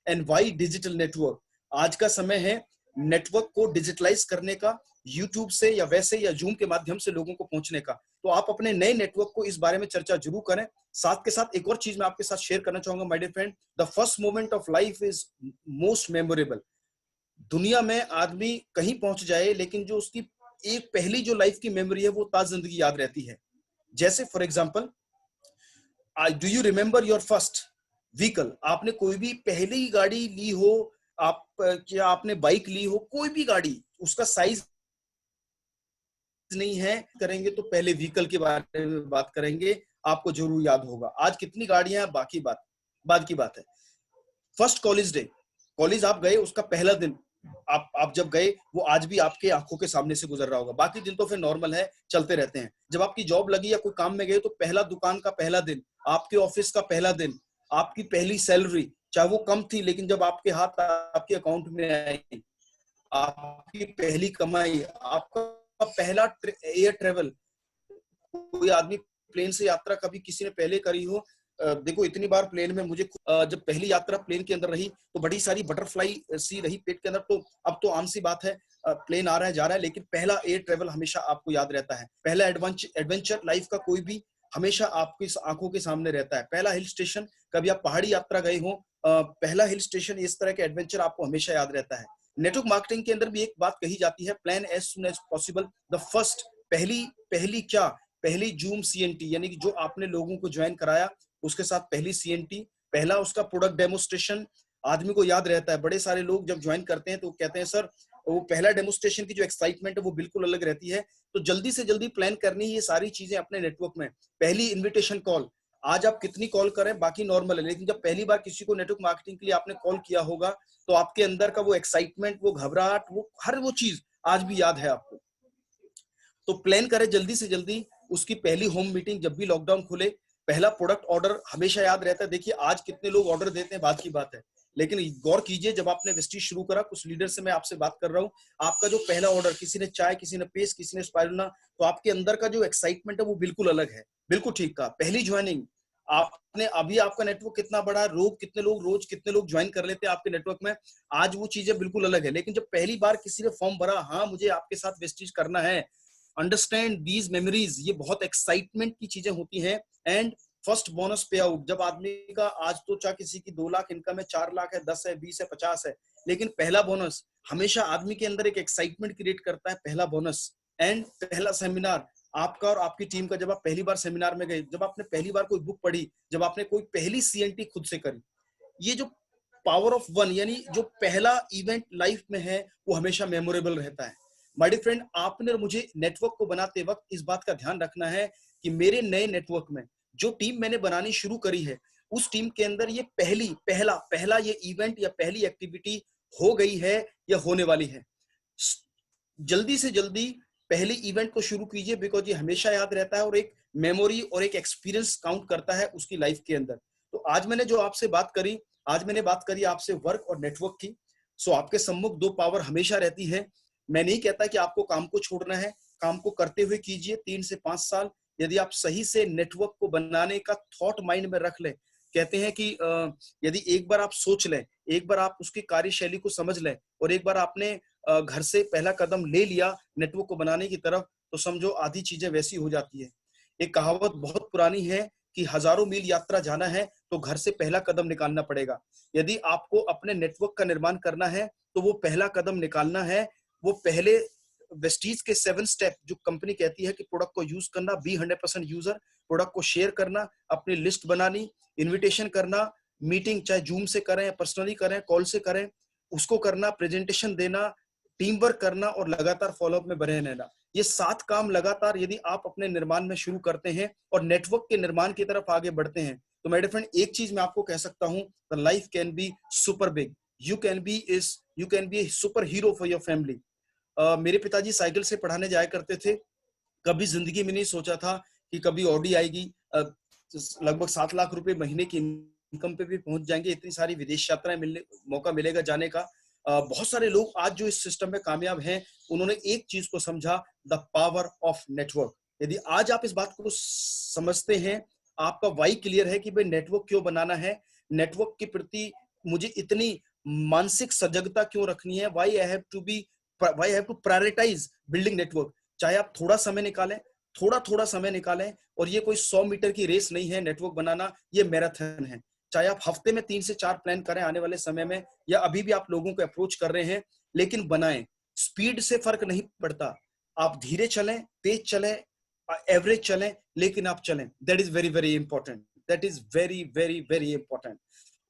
एंड वाई डिजिटल नेटवर्क, आज का समय है नेटवर्क को डिजिटलाइज करने का, यूट्यूब से या वैसे या जूम के माध्यम से लोगों को पहुंचने का। तो आप अपने नए नेटवर्क को इस बारे में चर्चा जरूर करें। साथ के साथ एक और चीज मैं आपके साथ शेयर करना चाहूंगा my dear friend, the first moment of life is most memorable. दुनिया में आदमी कहीं पहुंच जाए, लेकिन जो उसकी एक पहली जो लाइफ की मेमोरी है वो ताज जिंदगी याद रहती है। जैसे for example, do you remember your first vehicle? आपने कोई भी पहली गाड़ी ली हो, आप क्या आपने बाइक ली हो, कोई भी गाड़ी, उसका साइज नहीं है करेंगे तो पहले व्हीकल के बारे में बात करेंगे, आपको जरूर याद होगा। आज कितनी गाड़ियां हैं बाकी बात, बाद की बात है। फर्स्ट कॉलेज डे, कॉलेज आप गए, उसका पहला दिन, आप जब गए वो आज भी आपके आंखों के सामने से गुजर रहा होगा। बाकी दिन तो फिर नॉर्मल है, चलते रहते हैं। जब आपकी जॉब लगी या कोई काम में गए तो पहला दुकान का पहला दिन, आपके ऑफिस का पहला दिन, आपकी पहली सैलरी, चाहे वो कम थी लेकिन जब आपके हाथ आपके अकाउंट में आई, आपकी पहली कमाई, आपका पहला एयर ट्रेवल, कोई आदमी प्लेन से यात्रा कभी किसी ने पहले करी हो, देखो इतनी बार प्लेन में मुझे जब पहली यात्रा प्लेन के अंदर रही तो बड़ी सारी बटरफ्लाई सी रही पेट के अंदर। तो अब तो आम सी बात है, प्लेन आ रहा है जा रहा है, लेकिन पहला एयर ट्रेवल हमेशा आपको याद रहता है। पहला एडवेंचर लाइफ का कोई भी हमेशा आपकी आंखों के सामने रहता है। पहला हिल स्टेशन, कभी आप पहाड़ी यात्रा गए हो, पहला हिल स्टेशन, इस तरह के एडवेंचर आपको हमेशा याद रहता है। नेटवर्क मार्केटिंग के अंदर भी एक बात कही जाती है, plan as soon as possible the first, पहली पहली क्या, पहली जूम सीएनटी, यानी कि जो आपने लोगों को ज्वाइन कराया उसके साथ पहली सीएनटी, पहला उसका प्रोडक्ट डेमोस्ट्रेशन आदमी को याद रहता है। बड़े सारे लोग जब ज्वाइन करते हैं तो कहते हैं सर वो पहला डेमोस्ट्रेशन की जो एक्साइटमेंट है वो बिल्कुल अलग रहती है। तो जल्दी से जल्दी प्लान करनी ये सारी चीजें अपने नेटवर्क में। पहली इन्विटेशन कॉल, आज आप कितनी कॉल करें बाकी नॉर्मल है, लेकिन जब पहली बार किसी को नेटवर्क मार्केटिंग के लिए आपने कॉल किया होगा तो आपके अंदर का वो एक्साइटमेंट, वो घबराहट, वो हर वो चीज आज भी याद है आपको। तो प्लान करें जल्दी से जल्दी उसकी पहली होम मीटिंग, जब भी लॉकडाउन खुले पहला प्रोडक्ट ऑर्डर हमेशा याद रहता है। देखिए आज कितने लोग ऑर्डर देते हैं बात की बात है, लेकिन गौर कीजिए जब आपने वेस्टीज शुरू करा, कुछ लीडर से मैं आपसे बात कर रहा हूँ, आपका जो पहला ऑर्डर, किसी ने चाय, किसी ने पेस्ट, किसी ने स्पाइरुलिना, तो आपके अंदर का जो एक्साइटमेंट है वो बिल्कुल अलग है। बिल्कुल ठीक कहा। पहली ज्वाइनिंग, आपने अभी आपका नेटवर्क कितना बड़ा, रोज कितने लोग ज्वाइन कर लेते हैं आपके नेटवर्क में, आज वो चीजें बिल्कुल अलग है। लेकिन जब पहली बार किसी ने फॉर्म भरा, हाँ मुझे आपके साथ वेस्टीज करना है, अंडरस्टैंड दीज मेमोरीज, ये बहुत एक्साइटमेंट की चीजें होती हैं। एंड फर्स्ट बोनस पे आउट, जब आदमी का आज तो चाहे किसी की 2 लाख इनकम है, 4 लाख है, 10 है, 20 है, 50 है, लेकिन पहला बोनस हमेशा आदमी के अंदर एक एक्साइटमेंट क्रिएट करता है, पहला बोनस। एंड पहला सेमिनार आपका और आपकी टीम का, जब आप पहली बार सेमिनार में गए, जब आपने पहली बार कोई बुक पढ़ी, जब आपने कोई पहली सीएनटी खुद से करी, ये जो पावर ऑफ वन, यानी जो पहला इवेंट लाइफ में है वो हमेशा मेमोरेबल रहता है। माय डियर फ्रेंड, आपने मुझे नेटवर्क को बनाते वक्त इस बात का ध्यान रखना है कि मेरे नए नेटवर्क में जो टीम मैंने बनानी शुरू करी है, उस टीम के अंदर ये पहला पहला ये इवेंट या पहली एक्टिविटी हो गई है या होने वाली है। जल्दी से जल्दी पहले इवेंट को शुरू कीजिए, बिकॉज ये हमेशा याद रहता है और एक मेमोरी और एक एक्सपीरियंस काउंट करता है उसकी लाइफ के अंदर। तो आज मैंने जो आपसे बात करी, आज मैंने बात करी आपसे वर्क और नेटवर्क की। सो आपके सम्मुख 2 पावर हमेशा रहती है। मैं नहीं कहता कि आपको काम को छोड़ना है, काम को करते हुए कीजिए 3 से 5 साल। यदि आप सही से नेटवर्क को बनाने का थॉट माइंड में रख लें, कहते हैं कि यदि एक बार आप सोच लें, एक बार आप उसकी कार्यशैली को समझ लें और एक बार आपने घर से पहला कदम ले लिया नेटवर्क को बनाने की तरफ, तो समझो आधी चीजें वैसी हो जाती है। एक कहावत बहुत पुरानी है कि हजारों मील यात्रा जाना है तो घर से पहला कदम निकालना पड़ेगा। यदि आपको अपने नेटवर्क का निर्माण करना है तो वो पहला कदम निकालना है। वो पहले वेस्टीज के 7 स्टेप जो कंपनी कहती है कि प्रोडक्ट को यूज करना, बी 100% यूजर, प्रोडक्ट को शेयर करना, अपनी लिस्ट बनानी, इन्विटेशन करना, मीटिंग चाहे जूम से करें, पर्सनली करें, कॉल से करें, उसको करना, प्रेजेंटेशन देना, टीम वर्क करना और लगातार फॉलोअप में बने रहना। ये 7 काम लगातार यदि आप अपने निर्माण में शुरू करते हैं और नेटवर्क के निर्माण की तरफ आगे बढ़ते हैं, तो मेरे फ्रेंड एक चीज मैं आपको कह सकता हूं, the life can be super big. You can be super hero for your family. मेरे पिताजी साइकिल से पढ़ाने जाया करते थे। कभी जिंदगी में नहीं सोचा था कि कभी ऑडी आएगी, लगभग 7 लाख रुपए महीने की इनकम पे भी पहुंच जाएंगे, इतनी सारी विदेश यात्राएं मिलने मौका मिलेगा जाने का। बहुत सारे लोग आज जो इस सिस्टम में कामयाब हैं, उन्होंने एक चीज को समझा, द पावर ऑफ नेटवर्क। यदि आज आप इस बात को समझते हैं, आपका वाई क्लियर है कि भाई नेटवर्क क्यों बनाना है, नेटवर्क के प्रति मुझे इतनी मानसिक सजगता क्यों रखनी है, why I have to prioritise building network. चाहे आप थोड़ा थोड़ा समय निकालें, और ये कोई 100 मीटर की रेस नहीं है नेटवर्क बनाना, ये मैराथन है। चाहे आप हफ्ते में 3 से 4 प्लान करें आने वाले समय में, या अभी भी आप लोगों को अप्रोच कर रहे हैं, लेकिन बनाएं। स्पीड से फर्क नहीं पड़ता, आप धीरे चलें, तेज चलें, एवरेज चलें, लेकिन आप चलें। That is very very important, that is very very very important.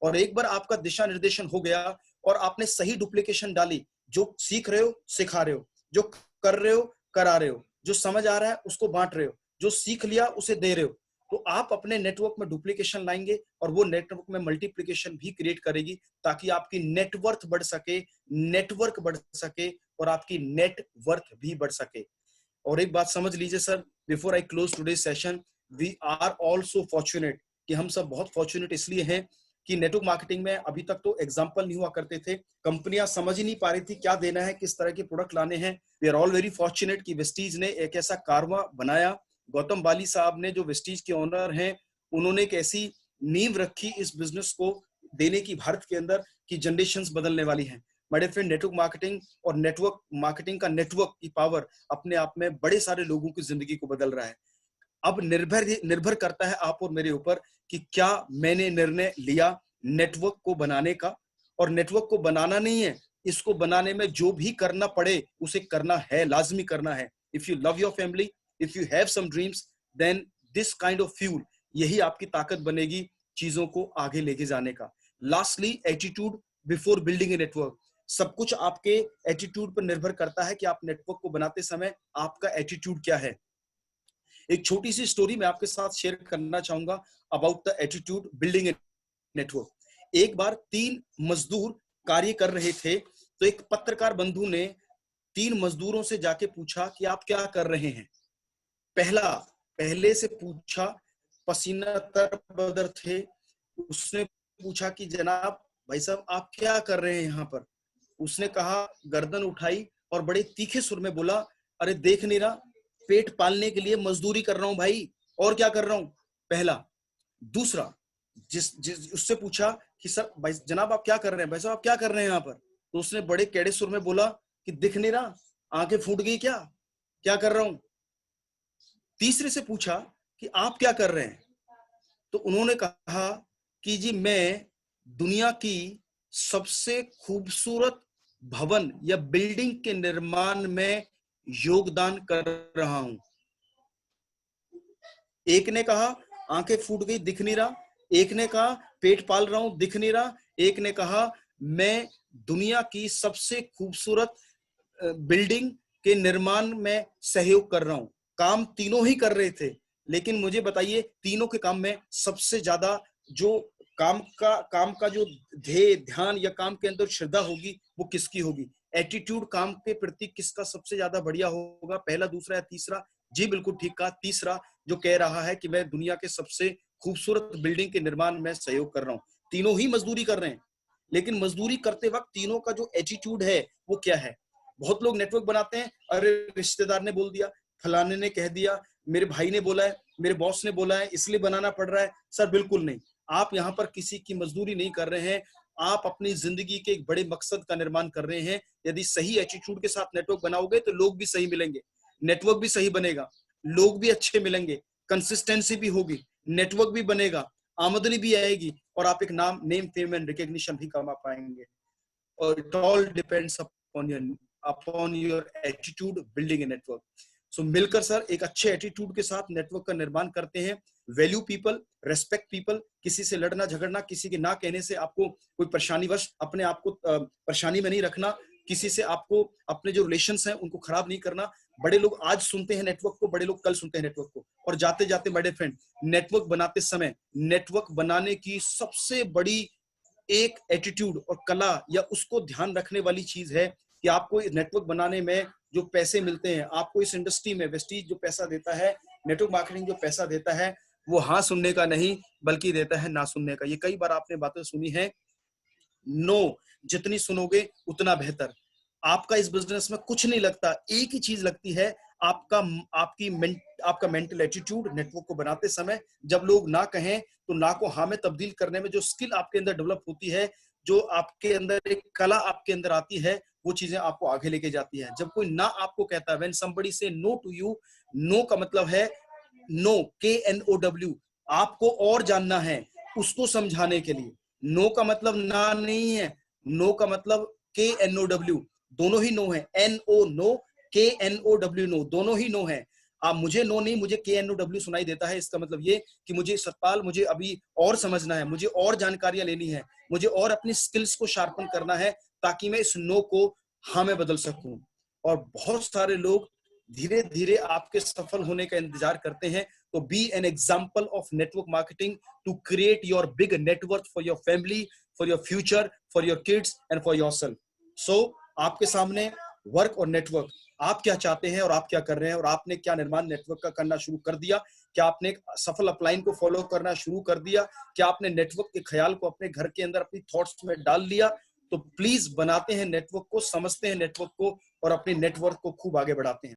और एक बार आपका दिशा निर्देशन हो गया और आपने सही डुप्लीकेशन डाली, जो सीख रहे हो सिखा रहे हो, जो कर रहे हो करा रहे हो, जो समझ आ रहा है उसको बांट रहे हो, जो सीख लिया उसे दे रहे हो, तो आप अपने नेटवर्क में डुप्लीकेशन लाएंगे और वो नेटवर्क में मल्टीप्लीकेशन भी क्रिएट करेगी, ताकि आपकी नेटवर्थ बढ़ सके, नेटवर्क बढ़ सके और आपकी नेटवर्थ भी बढ़ सके। और एक बात समझ लीजिए sir, before I close today's session, we are also fortunate, कि हम सब बहुत फॉर्चुनेट इसलिए हैं कि नेटवर्क मार्केटिंग में अभी तक तो एग्जाम्पल नहीं हुआ करते थे, कंपनियां समझ ही नहीं पा रही थी क्या देना है, किस तरह के प्रोडक्ट लाने हैं। We are all very fortunate कि वेस्टीज ने एक ऐसा कारवां बनाया, गौतम बाली साहब ने जो वेस्टीज के ओनर हैं, उन्होंने एक ऐसी नींव रखी इस बिजनेस को देने की भारत के अंदर, की जनरेशंस बदलने वाली हैं। My dear friend, network marketing और नेटवर्क मार्केटिंग का नेटवर्क की पावर अपने आप में बड़े सारे लोगों की जिंदगी को बदल रहा है। अब निर्भर करता है आप और मेरे ऊपर कि क्या मैंने निर्णय लिया नेटवर्क को बनाने का। और नेटवर्क को बनाना नहीं है, इसको बनाने में जो भी करना पड़े उसे करना है, लाजमी करना है। If you love your family, if you have some dreams, then this kind of fuel, यही आपकी ताकत बनेगी चीजों को आगे लेके जाने का। Lastly, attitude before building a network. सब कुछ आपके एटीट्यूड पर निर्भर करता है कि आप नेटवर्क को बनाते समय आपका एटीट्यूड क्या है। एक छोटी सी स्टोरी मैं आपके साथ शेयर करना चाहूंगा about the attitude building a network. एक बार 3 मजदूर कार्य कर रहे थे, तो एक पत्रकार बंधु ने 3 मजदूरों से जाके पूछा कि आप क्या कर रहे हैं। पहले से पूछा, पसीना तर बदर थे, उसने पूछा कि जनाब भाई साहब आप क्या कर रहे हैं यहाँ पर। उसने कहा, गर्दन उठाई और बड़े तीखे सुर में बोला, अरे देख नहीं रहा, पेट पालने के लिए मजदूरी कर रहा हूं भाई, और क्या कर रहा हूं। पहला। दूसरा, जिस उससे पूछा कि सर भाई जनाब आप क्या कर रहे हैं, भाई साहब आप क्या कर रहे हैं यहाँ पर, तो उसने बड़े केड़े सुर में बोला कि दिख नहीं रहा, आंखें फूट गई क्या, क्या कर रहा हूं। तीसरे से पूछा कि आप क्या कर रहे हैं, तो उन्होंने कहा कि जी मैं दुनिया की सबसे खूबसूरत भवन या बिल्डिंग के निर्माण में योगदान कर रहा हूं। एक ने कहा आंखें फूट गई दिख नहीं रहा, एक ने कहा पेट पाल रहा हूं दिख नहीं रहा, एक ने कहा मैं दुनिया की सबसे खूबसूरत बिल्डिंग के निर्माण में सहयोग कर रहा हूं। काम तीनों ही कर रहे थे, लेकिन मुझे बताइए तीनों के काम में सबसे ज्यादा जो काम का जो ध्येय ध्यान या काम के अंदर श्रद्धा होगी वो किसकी होगी। एटीट्यूड काम के प्रति किसका सबसे ज्यादा बढ़िया होगा, पहला, दूसरा या तीसरा। जी बिल्कुल ठीक कहा, तीसरा जो कह रहा है कि मैं दुनिया के सबसे खूबसूरत बिल्डिंग के निर्माण में सहयोग कर रहा हूं। तीनों ही मजदूरी कर रहे हैं, लेकिन मजदूरी करते वक्त तीनों का जो एटीट्यूड है वो क्या है। बहुत लोग नेटवर्क बनाते हैं, अरे रिश्तेदार ने बोल दिया, फलाने ने कह दिया, मेरे भाई ने बोला है, मेरे बॉस ने बोला है, इसलिए बनाना पड़ रहा है। सर बिल्कुल नहीं, आप यहाँ पर किसी की मजदूरी नहीं कर रहे हैं, आप अपनी जिंदगी के एक बड़े मकसद का निर्माण कर रहे हैं। यदि सही एटीट्यूड के साथ नेटवर्क बनाओगे तो लोग भी सही मिलेंगे, नेटवर्क भी सही बनेगा, लोग भी अच्छे मिलेंगे, कंसिस्टेंसी भी होगी, नेटवर्क भी बनेगा, आमदनी भी आएगी और आप एक नेम फेम एंड रिकॉग्निशन भी कमा पाएंगे। और it all depends upon your attitude building a network. So मिलकर सर एक अच्छे एटीट्यूड के साथ नेटवर्क का निर्माण करते हैं। वैल्यू पीपल, रेस्पेक्ट पीपल, किसी से लड़ना झगड़ना, किसी के ना कहने से आपको कोई परेशानी वश अपने आप को परेशानी में नहीं रखना, किसी से आपको अपने जो रिलेशंस हैं उनको खराब नहीं करना। बड़े लोग आज सुनते हैं नेटवर्क को, बड़े लोग कल सुनते हैं नेटवर्क को। और जाते जाते बड़े फ्रेंड, नेटवर्क बनाते समय नेटवर्क बनाने की सबसे बड़ी एक एटीट्यूड और कला या उसको ध्यान रखने वाली चीज है कि आपको नेटवर्क बनाने में जो पैसे मिलते हैं, आपको इस इंडस्ट्री में वेस्टीज जो पैसा देता है, नेटवर्क मार्केटिंग जो पैसा देता है, वो हाँ सुनने का नहीं बल्कि देता है ना सुनने का। ये कई बार आपने बातें सुनी है, नो, जितनी सुनोगे उतना बेहतर। आपका इस बिजनेस में कुछ नहीं लगता, एक ही चीज लगती है, आपका मेंटल एटीट्यूड नेटवर्क को बनाते समय। जब लोग ना कहें तो ना को हाँ में तब्दील करने में जो स्किल आपके अंदर डेवलप होती है, जो आपके अंदर एक कला आपके अंदर आती है, वो चीजें आपको आगे लेके जाती है। जब कोई ना आपको कहता है, व्हेन समबडी से नो टू यू, नो का मतलब है नो, KNOW, आपको और जानना है उसको समझाने के लिए। नो का मतलब ना नहीं है, नो का मतलब KNOW, दोनों ही नो है, NO नो, KNOW नो, दोनों ही नो है। आप मुझे नो नहीं, मुझे KNOW सुनाई देता है। इसका मतलब ये कि मुझे सतपाल, मुझे अभी और समझना है, मुझे और जानकारियां लेनी है, मुझे और अपनी स्किल्स को शार्पन करना है, ताकि मैं इस नो को हाँ में बदल सकूं। और बहुत सारे लोग धीरे धीरे आपके सफल होने का इंतजार करते हैं। तो be an example of network marketing to create your big network for your family, for your future, for your kids and for yourself. So आपके सामने वर्क और नेटवर्क, आप क्या चाहते हैं और आप क्या कर रहे हैं, और आपने क्या निर्माण नेटवर्क का करना शुरू कर दिया? क्या आपने एक सफल अपलाइन को फॉलो करना शुरू कर दिया? क्या आपने नेटवर्क के ख्याल को अपने घर के अंदर अपनी थॉट्स में डाल लिया? तो प्लीज बनाते हैं नेटवर्क को, समझते हैं नेटवर्क को, और अपने नेटवर्क को खूब आगे बढ़ाते हैं।